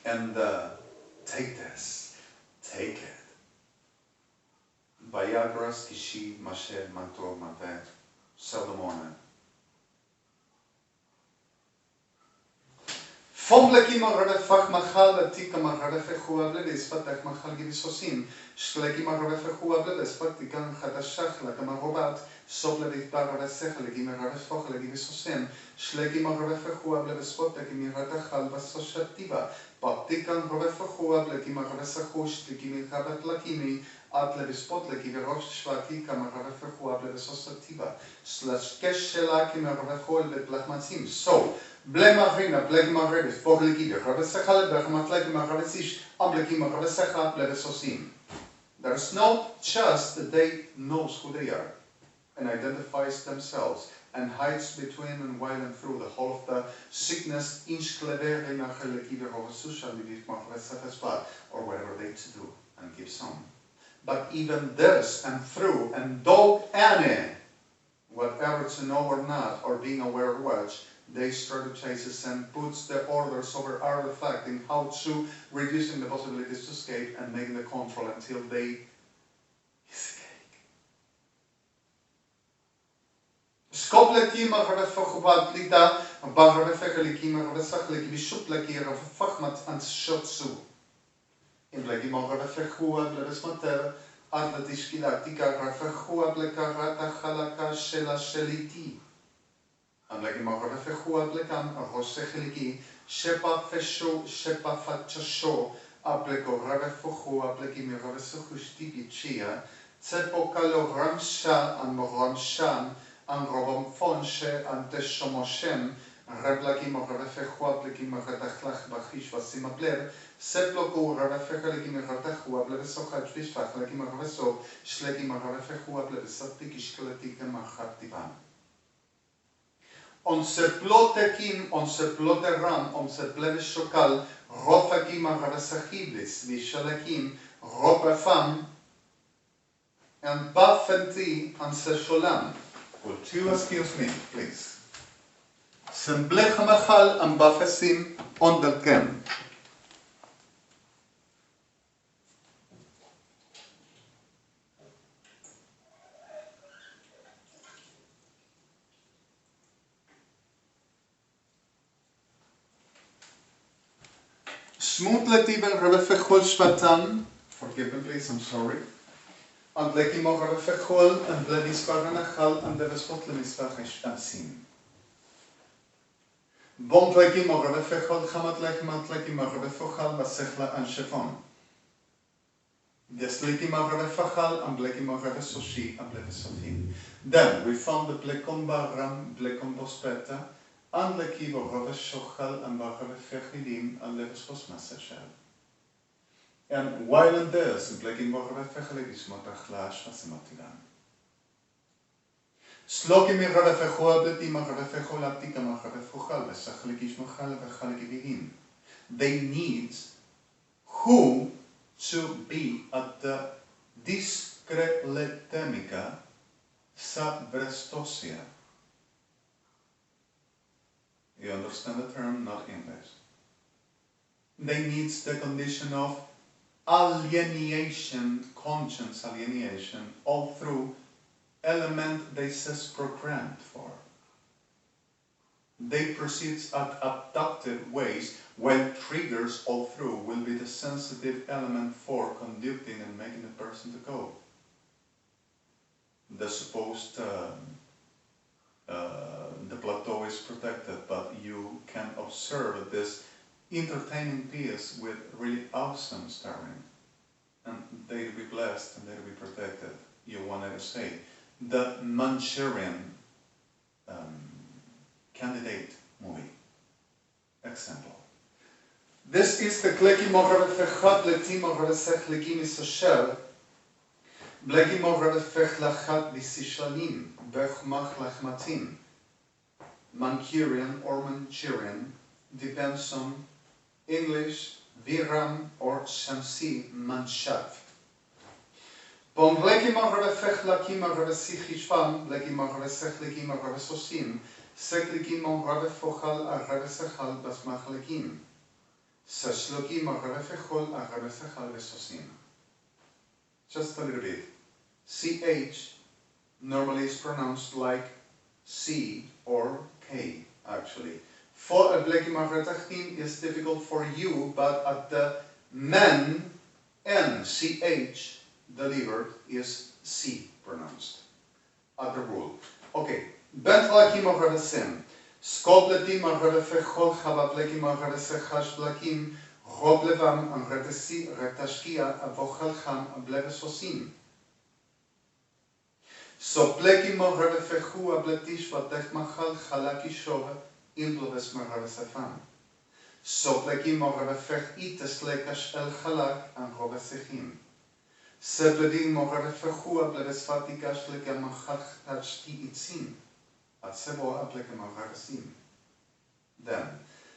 And take this, take it. Viagra's kishi mashe manto mate seldamone. Fombleki mararefach machal atika mararefechuable desfatach machal givisosim. Shleki mararefechuable desfatikan chadashach lakamarobat. Soblevit bararasech legi mararefach legi visosim. Shleki mararefechuable despotek miratachal vasoshativa. Patikan mararefechuable legi mararesachush legi mirabat lakimi. At levispot legi virosh shvati kamararefechuable vesosativa. Slash keshelaki mararefechol betlachmatzim. So, Blemarina, Blegmaredis, Bogligider, Rabesechal, Bermatlek, Maravesish, Ambleki, Maravesecha, Blevesosim. There's not just that they knows who they are and identifies themselves and hides between and while and through the whole of the sickness, or whatever they to do and give some. But even this and through and though any, whatever to know or not, or being aware or watch, they strategizes and puts the orders over our effect in how to reducing the possibilities to escape and making the control until they escape. Skopleki mararefechubatlita, bararefecheliki mararefecheliki bishupleki rafachmat and shotsu. In bleki mararefechua blebesmater, atletishkilaktika rafechua blekarata chalaka shela sheliti. Amleki mararefechua blekam arosecheliki, shepa fesho, shepa fatchasho, ableko rarefechu, ableki miraresechushtipichia, tsepo kalo ramsha, an moramshan, an robam fonshe, an teshomoshem, reblaki mararefechu, ableki maratachlach bachish vasimabler, seploku rarefecheleki miratechu, ablevesochach vishvach, leki maraveso, shleki mararefechu, ablevesatiki shkeletika machatibam. on se plotekim, on se ploteram, on se pleveshokal, rofakim arabesachiblis, vishalakim, ropafam, and bafenti and se sholam. Would you excuse me, please? Semblech hamachal and bafesim on del kem. Smootletiven rebefechol shvatam, forgive me please, I'm sorry. And lekimo rebefechol and bledisparanachal and devespot lemispachesh asim. Bon lekimo rebefechol chamat lekimo rebefechol vasechla and shefon. Des lekimo rebefechal and lekimo rebesoshi and blevesofim. Then we found the blekomba ram blekombospeta. And lekivo rebeshochal and rebefechilim and levespos masashal. And while in this, blekimo rebefechalevismotachlash vasimatilan. Slokim rebefechol bletima rebefechol aptikam rebefechal vesachlikishmochal vechalkivihim. They need who to be at the DISPRAEDOTEZEMITIA sabrestosia. You understand the term, not English. They need the condition of alienation, conscience alienation, all through element they says programmed for. They proceed at abductive ways, while triggers all through will be the sensitive element for conducting and making the person to go. The supposed the plateau is protected, but you can observe this entertaining piece with really awesome starring, and they'll be blessed and they'll be protected. You wanted to say the Manchurian candidate movie example. This is the klekimo rebefechat letimo rebesech legimis asher blekimo rebefech lachat disishlanim bechmach lachmatim. Manchurian or Manchurian depends on English, Viram or Shamsi Manshav. Bon lekima rebefech lakima rebesichishvam, lekima rebesech lekima rebesosim, sek lekima rebefochal a rebesechal basmach lekim. Seshlokima rebefechol a rebesechal besosim. Just a little bit. CH normally is pronounced like C or K, actually. For a blekima retachim is difficult for you, but at the men, N-C-H delivered is C pronounced. At the rule. Okay. Bent lakima rebesim. Skop letima rebefechol chava blekima rebesechash blakim rob levam am retashkia avochalcham blevesosim. So plekimo rebefechu abletish vatech machal chalaki shove imbleves merebesefam. So plekimo rebefech ites lekash el chalak an robesechim. Se pledimo rebefechu ableves fatikash lekamachal tachti itzim. At sebo ablekamo rebesim. Then,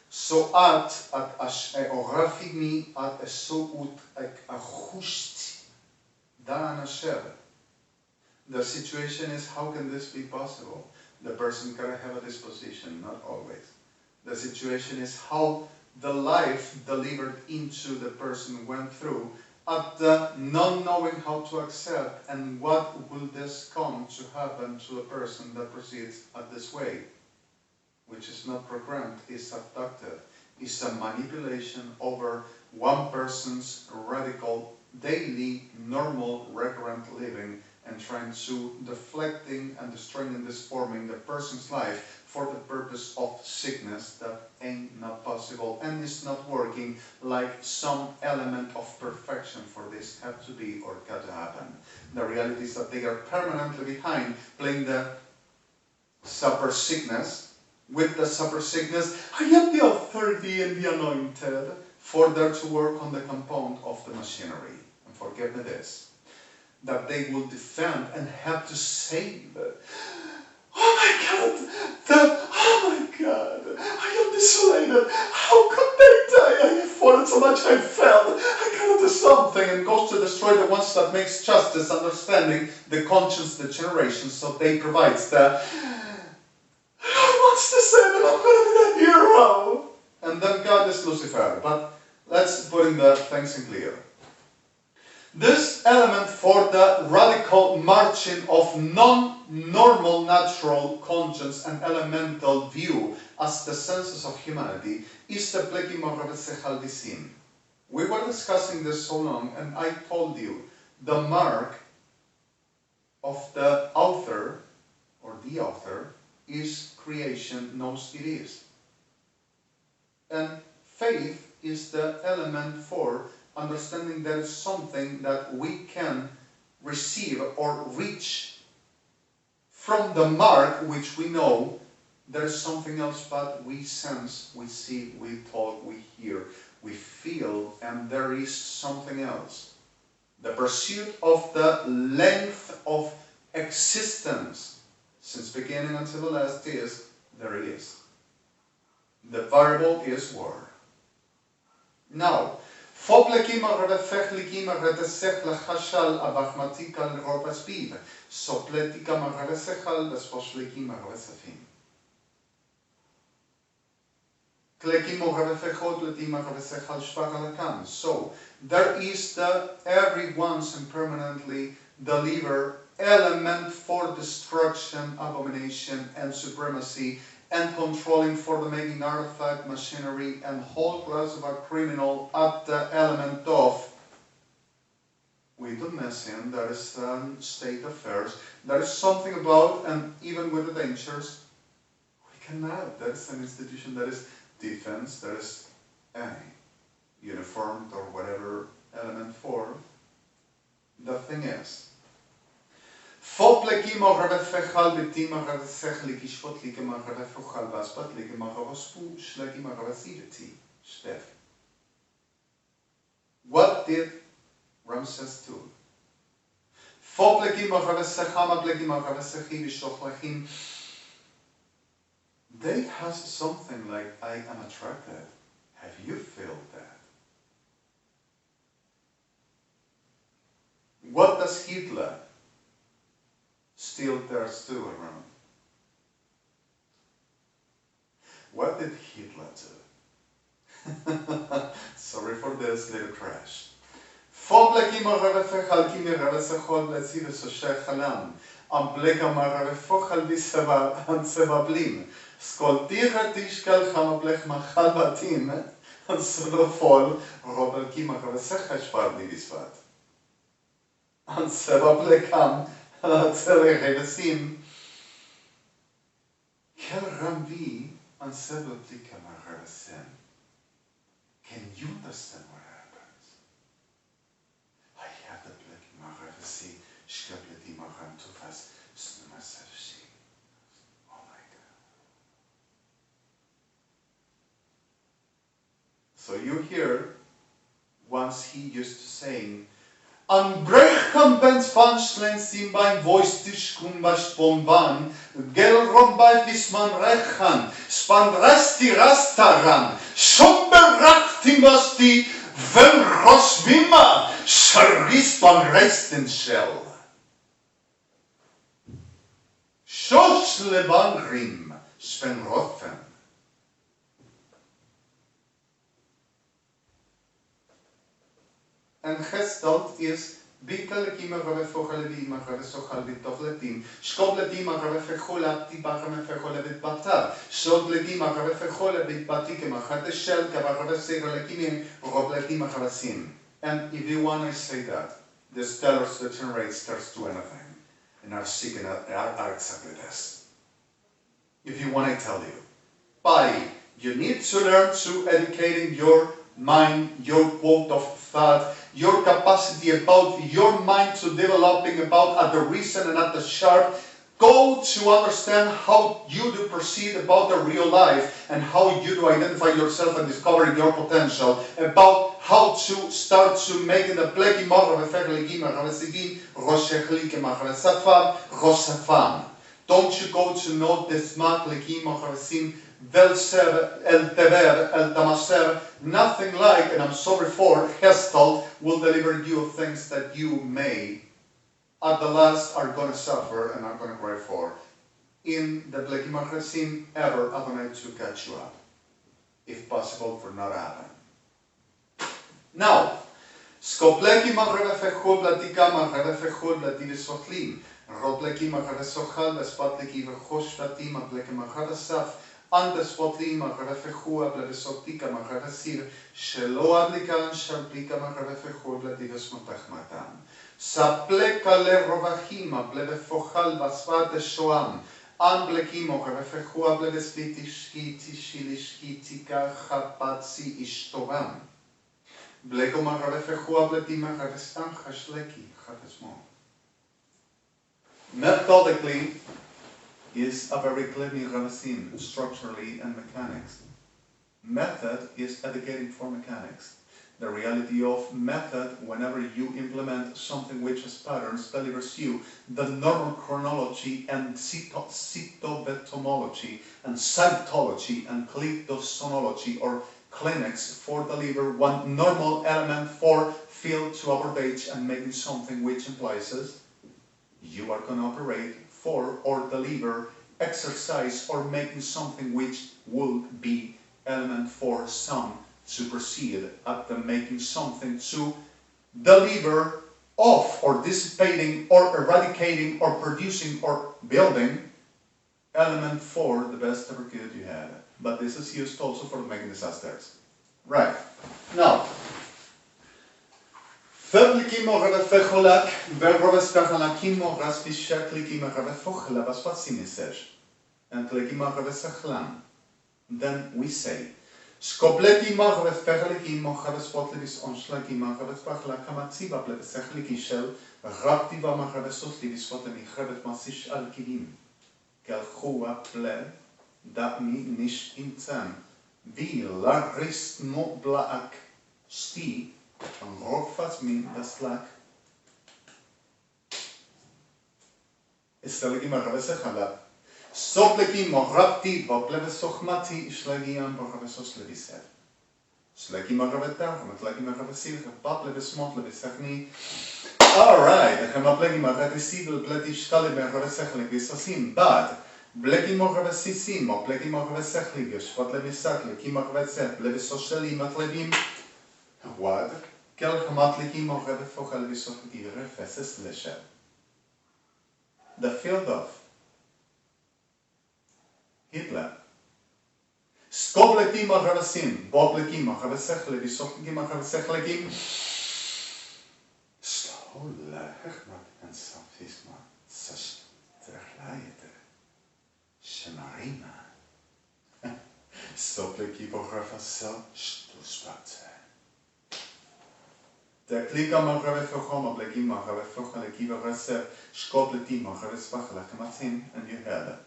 so at ash orafigmi at esout ek achusht dan asher. The situation is, how can this be possible? The person can have a disposition, not always. The situation is how the life delivered into the person went through at the not knowing how to accept, and what will this come to happen to a person that proceeds at this way, which is not programmed, is abducted, is a manipulation over one person's radical, daily, normal, recurrent living, and trying to deflecting and destroying and disforming the person's life for the purpose of sickness that ain't not possible and is not working, like some element of perfection for this had to be or got to happen. The reality is that they are permanently behind, playing the supper sickness. With the supper sickness, I am the authority and the anointed, for there to work on the compound of the machinery. And forget me this, that they will defend and have to save. Oh my God! Oh God, I am desolated. How could they die? I have fallen so much, I fell. I cannot do something, and goes to destroy the ones that makes justice, understanding, the conscience, the generation, so they provides the wants to say that I'm going to be the hero. And then God is Lucifer. But let's put in the things in clear. This element for the radical marching of non-normal natural conscience and elemental view as the senses of humanity is the plekimorabesechaldisim. We were discussing this so long, and I told you the mark of the author, or the author, is creation knows it is. And faith is the element for understanding there is something that we can receive or reach from the mark which we know. There is something else, but we sense, we see, we talk, we hear, we feel, and there is something else. The pursuit of the length of existence, since beginning until the last, is there it is. The variable is word. Now, Foblekim arrefechlikim arretesech lachashal abachmatika l'ropaspiv, sopletika marresechal vesposhlikim arresefim. Klekim arrefechot letim arresechal shvagalakan. So, there is the every once and permanently deliver element for destruction, abomination, and supremacy, and controlling for the making artifact, machinery, and whole class of a criminal at the element of. We don't mess in, there is state affairs, there is something about, and even with the dangers, we cannot. There is an institution that is defense, there is any uniformed or whatever element for. The thing is, Foplekim arrefechal betim arrefechli kishpotli kem arrefechal vaspatli kem arrefespu shlekim arrefesiveti shtef. What did Ramses do? Foplekim arrefecham aplekim arrefechi v'shochlachim. They has something like I am attracted. Have you felt that? What does Hitler still there's two around? What did Hitler do? Sorry for this little crash. Foblekim arrefechal kim arrefechol letzir soshech halam. Am blekam arrefechal bisava an sebablim. Skoltira tishkal chamablech machal batim. An solofol robelkim arrefechal shvardi bisvat. An sebablekam Tzelechevesim. Kel ramvi an sebablikam arrefesem. Can you understand what happens? I have the blekim arrefesi shkabletim arram tufas snumasavshi. Oh my God. So you hear, once he used to saying, An brecham bens van schlensim beim voice tishkum bashpomban, gel rombay visman rechan, span rasti rastaran, shomber rachtim basti, vel rosvima, sharis pan resten shell. Shosh lebangrim, sven rofen. En gestalt is Bikalekim arrefechalevi arrefechalevi Shkobletim arrefecholati barrefecholevit batar, Shodletim arrefecholevit batikim arreteshel kabarrefeseralekim robletim arresim. And if you want to say that, this tells the generates starts to anything. And Arshik and are exactly this. If you want to tell you, by you need to learn to educating your mind, your quote of thought, your capacity about your mind to developing about at the reason and at the sharp. Go to understand how you do proceed about the real life and how you do identify yourself and discovering your potential, about how to start to make the plekim Don't you go to know this mat lekim Velser, El Tever, El Tamaser, nothing like, and I'm sorry for, Hestal will deliver you things that you may, at the last, are going to suffer and are going to cry for. In the Bleki Marchesim, ever Adonai to catch you up, if possible, for not happen. Now, Skopleki Marrevefechud Latika Marrevefechud Lativisotlim, Ropleki Marrevesochal, Despatleki Verhoshvatim, Apleki Marrevesaf, Andespotlim Marrevefechua, Blevisotika Marrevesir, Shelo Adlikan, Shalplika Marrevefechud Lativismotachmatam. Sapleka Lerovachim, Blevefochal, Vasvate Shoam, Anblekim Marrevefechua, Blevesvitishki, Tishilishki, Tika, Chapatsi, Ishtovam. Methodically is a very clearly ravasim, structurally and mechanics. Method is educating for mechanics. The reality of method, whenever you implement something which has patterns, delivers you the normal chronology and cytobetomology and cytology and clitosonology or clinics for deliver one normal element for field to abordage and making something which implies you are going to operate for or deliver exercise or making something which will be element for some to proceed at the making something to deliver off or dissipating or eradicating or producing or building element for the best ever good you have. But this is used also for making disasters. Right. Now, Verblikim Orevefecholak, Verrovespechalakim Oraspischaklikim Orevefochala, Vaspatsinisisch, and Klikim Orevesachlam. Then we say, Skopleti Orevefechalikim Orevespotlivis Onschlakim Orevespachlakamatsiva Plevesechlikishel, Raptiva Orevesotlivis Fotlemichrevet Masish Alkivim, Kelchua Ple. Dat mi nicht in Zem. Wie larist no blaak sti, en roofvast min das lak. Istelegi marravesechala. Sopleki morapti, vopleve sochmati, islegi am borravesos leviset. Slegi marravetar, metlegi marravesir, papleve smotleve sechni. Alright, ik ga maar plegi marravesivel, pleti schkale marravesechlik visasim, but Bleki Morvesisim, or Bleki Morvesechligish, what Levisakli, Kimorveset, Levisoseli, Matlevim. What? Kelchamatliki Morvefochalisoki Refeses Leshe. The field of Hitler. Skobleki Morvesim, Bobleki Morvesechli, Visoki Morvesechlikim. Stola, Hechmat, and Safisma, such Terlayete. Marina. Stopleki Borrefasa, Stospatze. Der Klicker Marrevefechoma, Bleki Marrevefochaleki Verse, Skopleti Marrevespachalakamatin, and you heard it.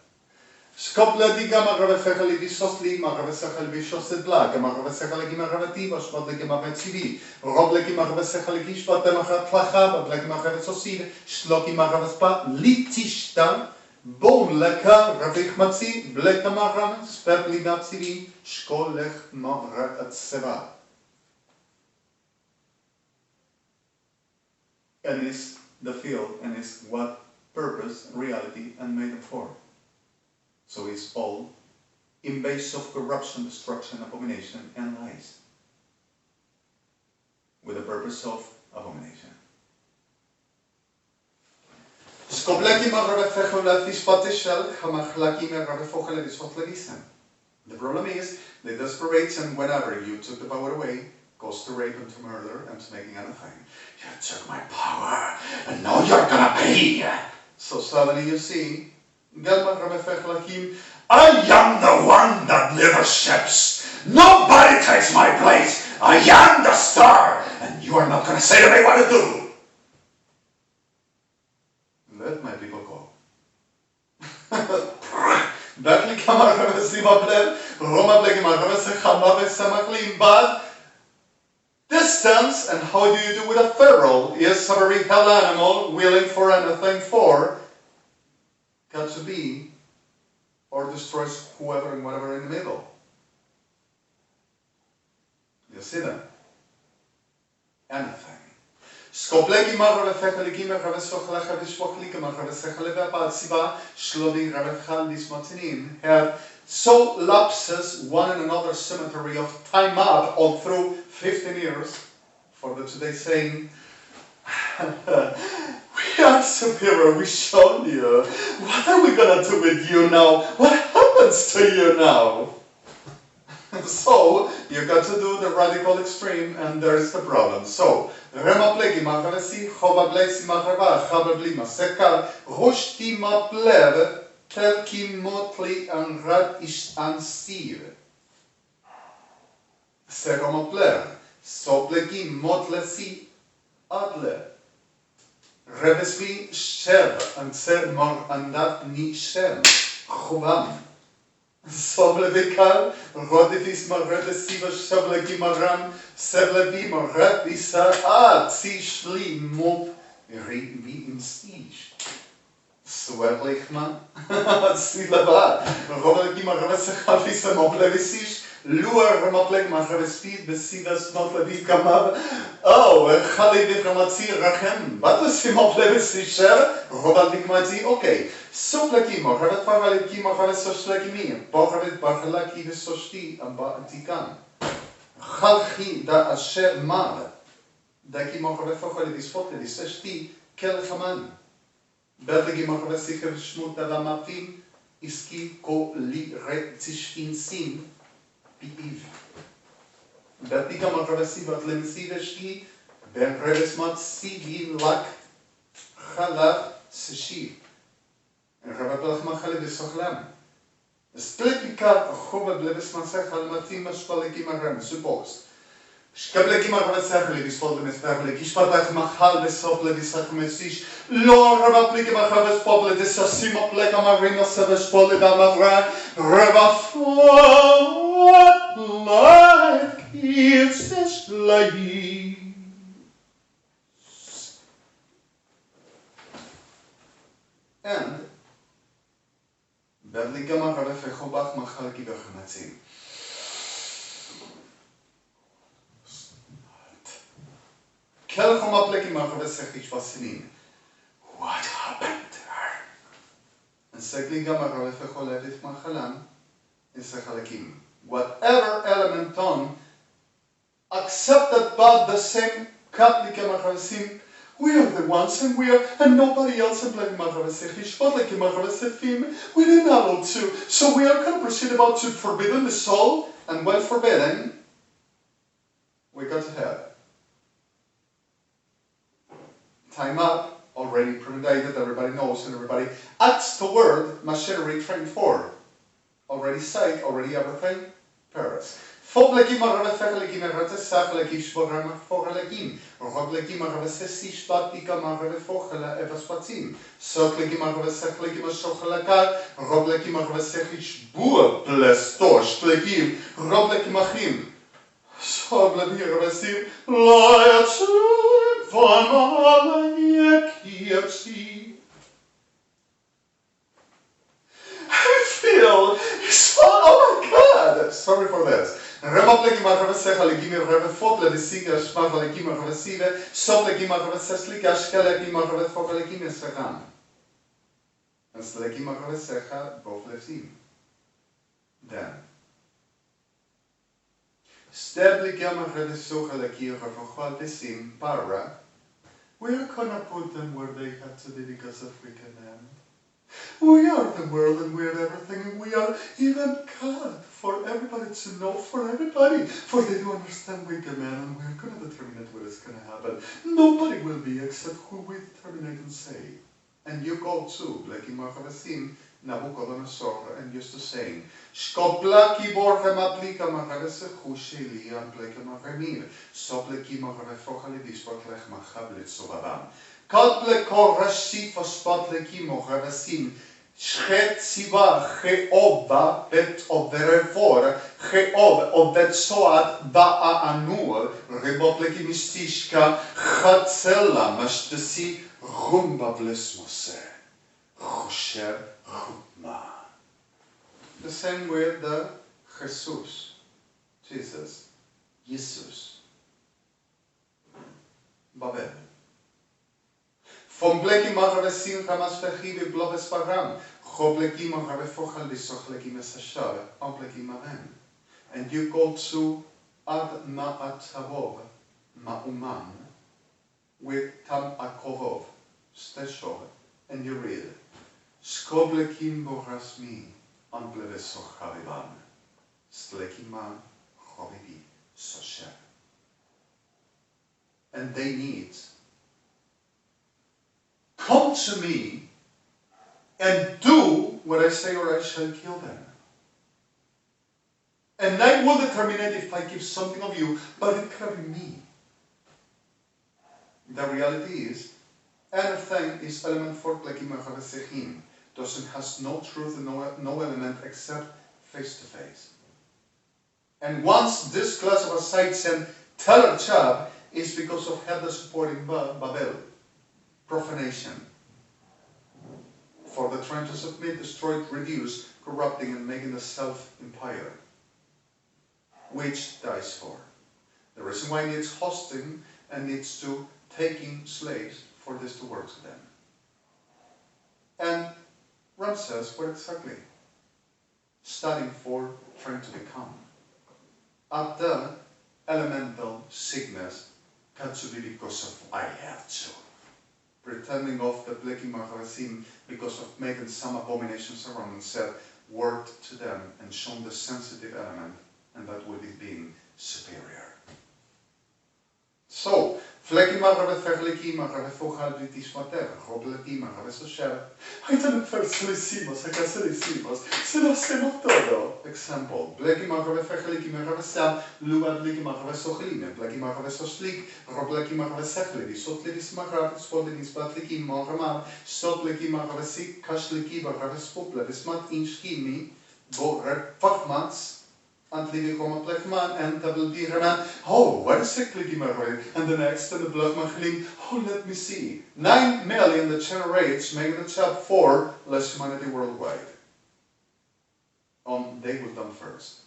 Skopleti Marrevefechali Visosli, Marrevesechal Visosid Blag, Marrevesechaleki Marrevetiva, Spotleki Marrevetsivi, Robleki Marrevesechaleki Spotemachat Plachab, Bleki Marrevesosid, Shloki Marrevespa, Litishta. Bon leka ravich matzi, bleka maran, spepli napsivi, shkolech marat atseva. And is the field and is what purpose, reality, and made it for. So it's all in base of corruption, destruction, abomination, and lies. With the purpose of abomination. The problem is, the desperation, whenever you took the power away, goes to rape and to murder and to making anything. You took my power, and now you're gonna pay! So suddenly you see, I am the one that delivers ships! Nobody takes my place! I am the star! And you are not gonna say to me what to do! Let my people go. But distance, and how do you do with a feral? Is a very hell animal, willing for anything for, got to be or destroys whoever and whatever in the middle. You see that? Anything. Skopleki marave fechaliki marave sochlechave shwachlika marave sechaleve apatsiba shlodi ravechal dismatinin had so lapses one and another cemetery of time up all through 15 years for the today saying we are superior, we showed you. What are we gonna do with you now? What happens to you now? So, you got to do the radical extreme, and there is the problem. So, Remaplegi Mahavesi, Hovablesi Mahava, Havablima Sekar, Roshti Maplev, Telki Motli and Rad Ish Ansir. Seromaplev, Soplegi Motlesi Adle. Rebesvi Shev, and Sermor and that Ni Shem, Chovam. Soblevekal, Rodifis Maredesiva Shableki Maram, Sevlebi Maredisa, Zishli Mop, Ribi in Siege. Swedlichman, Silaba, Robleki Maravesachavisa Moblevisish, Luar Ramapleg Maravespid, Besidas Motlevi Kamab, oh, Khalid Ramatzi Rachem, Batasi Moblevesisher, Robadigmati, okay. Sopleki Moravet Favaleki Moravet Soslekimi, Boravet Barhalaki Sosti, and Batikan. Halchi da Asher Mar, Daki Moravet Favalidis Fotedis Sesti, Kelchaman. Berlegi Moravet Sicher Schmuta Lamapim, Iski Ko Li Retzishin Sim, Piiv. Bertika Moravet Sivat Lemsivesti, Berreves Sivi Lak, Halav Seshi. Rabatelch Machali Bisachlam. Spletika Chova Blevis Masachal Matim Shpaleki Maram, suppose. Shkableki Marvesachli Bisfol Mestarleki, Shpatach Machal Besop Levisachmesish, Lord Rabapliki Machaves Poble, the Sasima Pleka Marina Savage Polida Mavra, Ravafot like it's this light. And Berliga Marave Fechobach Machalki Bechametzim. Kelchomapleki Marave Sechich Vasinin. What happened to her? And Segliga Marave Fecholevit Machalam is Sechalekim. Whatever element on accepted by the same Kaplika Machavesim. We are the ones and nobody else in Blek Mahavesech, but like Mahavesefim, we didn't allow to. So we are going to proceed about to forbidden the soul, and when forbidden, we got to have time up, already premeditated, everybody knows, and everybody acts toward machinery trained for. Already sight, already everything, Paris. Foblekim Maravefelekim Ratesachlekim Shvorama Fogalekim, Roglekim Maravesesi Spatika Maravefogala Evaspatim, Soklekim Maravesechlekim Shochalakar, Roglekim Maravesechich Bua Plestosh, Plekim, Roglekim Achim, Soblekim Maravessim, Liatzim, Vanalayekiepsi. I feel it's fun. Oh my God! Sorry for this. Remapleki Maravesechal Gimir Revefot, Ledisiga, Shmavaleki Maravesive, Sopleki Maravesesliga, Shkeleki Maravefogalekim Esecham. And Sleki Maravesecha, both Lefsim. Then. Steblika Maravesogaleki Revachal Desim, Para. We are gonna put them where they have to be because of wicked men. We are the world and we are everything, and we are even God for everybody to know, for everybody. For they do understand wicked man, and we are going to determine what is going to happen. Nobody will be except who we determine and say. And you go too, like in Mahavasim, Nabucodonosor, and used to saying, Shkoplaki borge maplika mahavese husheli and pleke mahamir, sopleki mahavefochali dispotlech mahablit sobabam. Katle korashi fospatleki mohavesim, Shchet siva cheoba bet overefor, cheob obet soat ba'a anur, ribopleki mistishka, chatzela mashtesi rumba blesmose, chosher chutma. The same with the Jesus, Jesus, Babel. Vom bleki magre simcha masfechi vi bloves param, cho bleki magre fochal lisoch leki mesashar, on bleki maven. And you go to ad ma'atavov, ma'uman, with tam akovov, steshov, and you read, skoblekim borasmi, on blevesoch havivan, stlekima chovivi sosher. And they need, come to me and do what I say or I shall kill them. And I will determine if I give something of you, but it cannot be me. The reality is, anything is element for plekimachavesechim. Doesn't has no truth and no element except face to face. And once this class of asides and teller chab is because of Hedda supporting Babel, profanation, for the trying to submit, destroy, reduce, corrupting, and making the self-empire, which dies for. The reason why it needs hosting and needs to taking slaves for this to work to them. And Ram says, what exactly? Studying for trying to become. At the elemental sickness, to be because of I have to. Pretending of the Bleki Maharasim because of making some abominations around and said, word to them and shown the sensitive element, and that would be being superior. So, Fleki Maharavefechleki Maharavefochalvitismater, Robleki Maharavesosher. I don't persuasivos, acaselisivos, se lo hacemos todo. Example, Bleki Maharavefechleki Maharavesam, Luadleki Maharavesochlime, Bleki Maharavesoslik, Robleki Maharavesechli, Sotlevis Maharav, Spodlevis Batleki Maharamar, Sotleki Maharavesik, Kashleki Maharavespople, Vismat Inschimi, Bo Repachmats. And living from a black man, and that will be Raman. Oh, what is it, and the next, and the blood machling. Oh, let me see. 9 million that generates, making the top 4 less humanity worldwide. They will done first.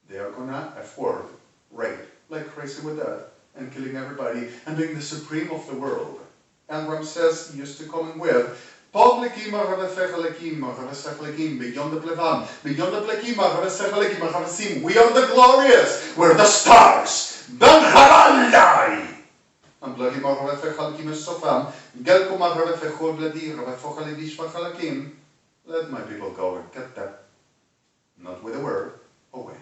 They are gonna F-word, rape, like crazy with that, and killing everybody, and being the supreme of the world. And Ramses used to come in with, beyond the plevam, we are the glorious, we're the stars. And let my people go and get that, not with a word, away.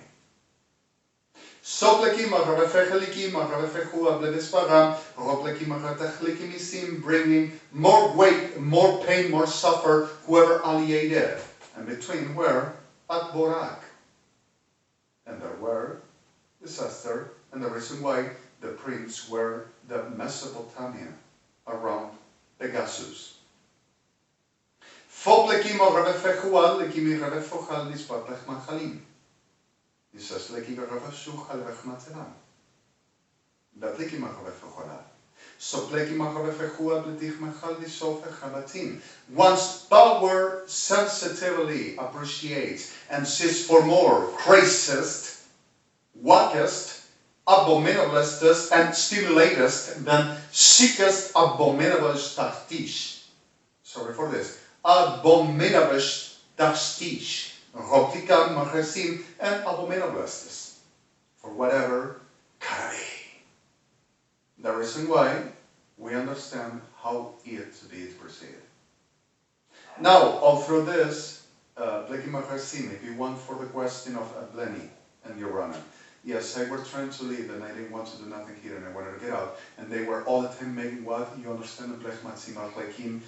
Bringing more weight, more pain, more suffer, whoever alienated. And between were at Borak. And there were disaster, and the reason why the prince were the Mesopotamia around Pegasus. He says, once power sensitively appreciates and sees for more, crazest, wackest, abominablest, and stimulatest than sickest, abominablest tachtish. Sorry for this. Abominablest tachtish. Rotikam, Machasim, and abominablestes. For whatever can be. The reason why we understand how it to be perceived. Now, all through this, Bleki Machasim, if you want for the question of Bleni and Your Honor. Yes, I were trying to leave and I didn't want to do nothing here and I wanted to get out. And they were all the time making what? You understand the Blech Matzim Achlekim.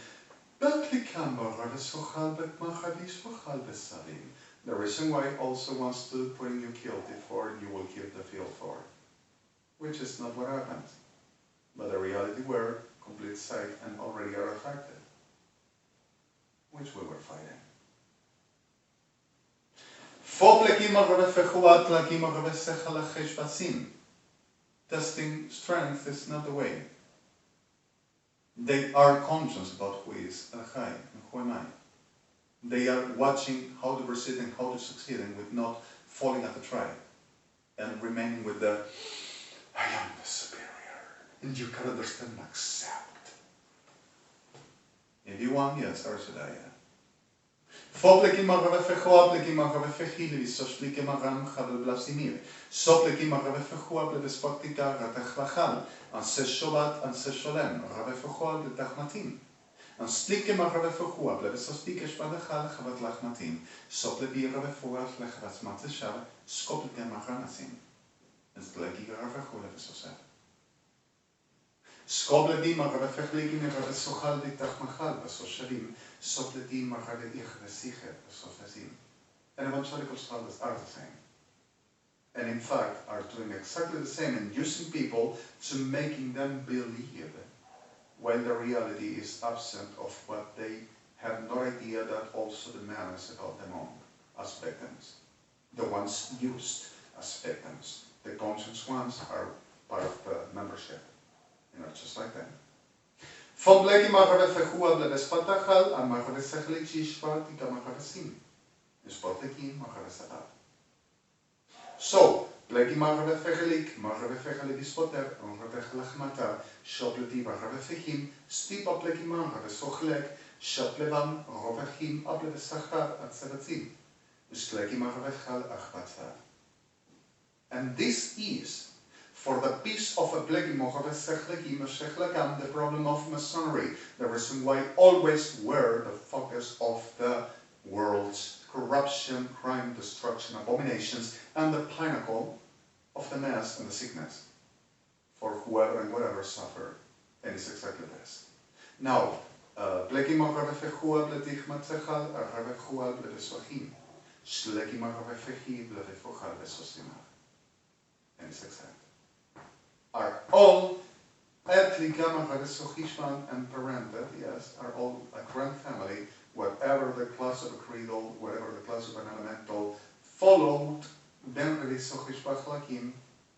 The reason why also wants to put you killed before you will give the field for, which is not what happened. But the reality were complete sight and already are affected, which we were fighting. Testing strength is not the way. They are conscious about who is Achai and who am I. They are watching how to proceed and how to succeed, and with not falling at the trap and remaining with the I am the superior and you can understand and accept. If you want, yes, Arshadaya. Foplekim magavefechoa, plekim magavefechili, soshlikim magam chabel blasimir. Soplekim magavefechoa, blebespaktika, ratachlachal, anse shobat, anse sholem, ravefechoa, bletachmatim. And slikim magavefechoa, blebesospikesh badachal, chavat lachmatim. Soplebi ravefechoa, lechavat mateshav, skoplikim maganasim. And stleki ravefechoa, lebesosef. Skobledim magavefechlikim, ravesochal, ditachmachal, basoshavim. Sopletim EZ-XE-MOETAZIA Sofazim. And evangelical scholars are the same. And in fact are doing exactly the same and using people to making them believe while the reality is absent of what they have no idea that also the man is about them on as victims. The ones used as victims. The conscious ones are part of the membership. Just like them. From Bleki Maravefechua Blebespatachal and Maravesechlik Shishpatika Maravesim. Ispotekim Maravesabab. So, Bleki Maravefechlik, Maravefechalik Ispoter, Maravechlachmata, Shopleti Maravefechim, Stipa Bleki Maravesochlek, Shoplevam, Rovechim, Ablevesachar, at Sebatim. Iskleki Maravechal Achbatzar. And this is for the peace of a the problem of Masonry, the reason why always were the focus of the world's corruption, crime, destruction, abominations, and the pinnacle of the mess and the sickness for whoever and whatever suffered. And it's exactly this. Now, and it's exact. Are all earthly gamma and parental, yes, are all a grand family, whatever the class of a creedal, whatever the class of an elemental, followed, then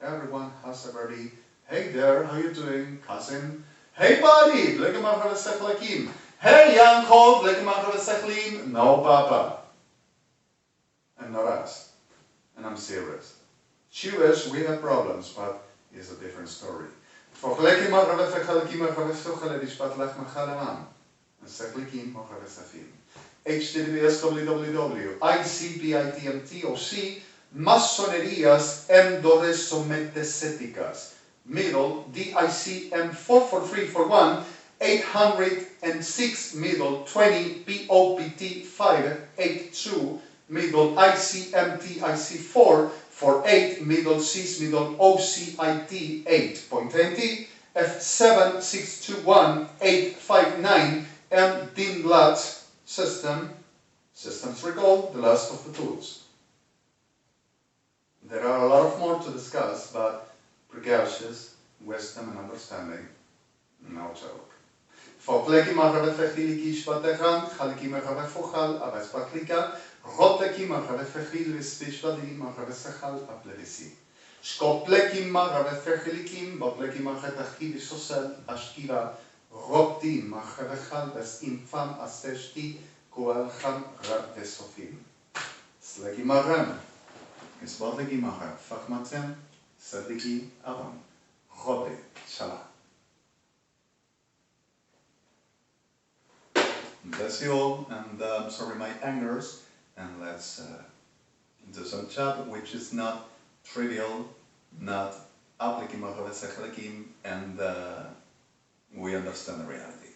everyone has a very, hey there, how you doing, cousin? Hey buddy, hey uncle, no papa. And not us. And I'm serious. Jewish, we have problems, but it's a different story. HTTPS www.ICPITMTOC Masonerías endoresometeséticas. Middle DICM44341 806 middle 20 POPT 582 middle ICMTIC4 for 8 middle Cs middle OCIT 8.20 F7621 859 M DINBLAT systems recall the last of the tools. There are a lot of more to discuss, but precautions, wisdom and understanding, no joke. Fokleki magavefechili kishvatechan, chaliki magavefochal, avespaklika, rotleki magavefechil vespishvadi magavesechal aplevisi. Shkopleki magavefechilikim, bopleki magetachki visosel ashkira, ropti magavechal ves infam aseshti, koelcham rad vesofim. Sleki magam, isbotleki magav, fachmatem, sadiki avam, rote, shala. Bless you all, and sorry my angers, and let's do some chat, which is not trivial, not applikim of and we understand the reality.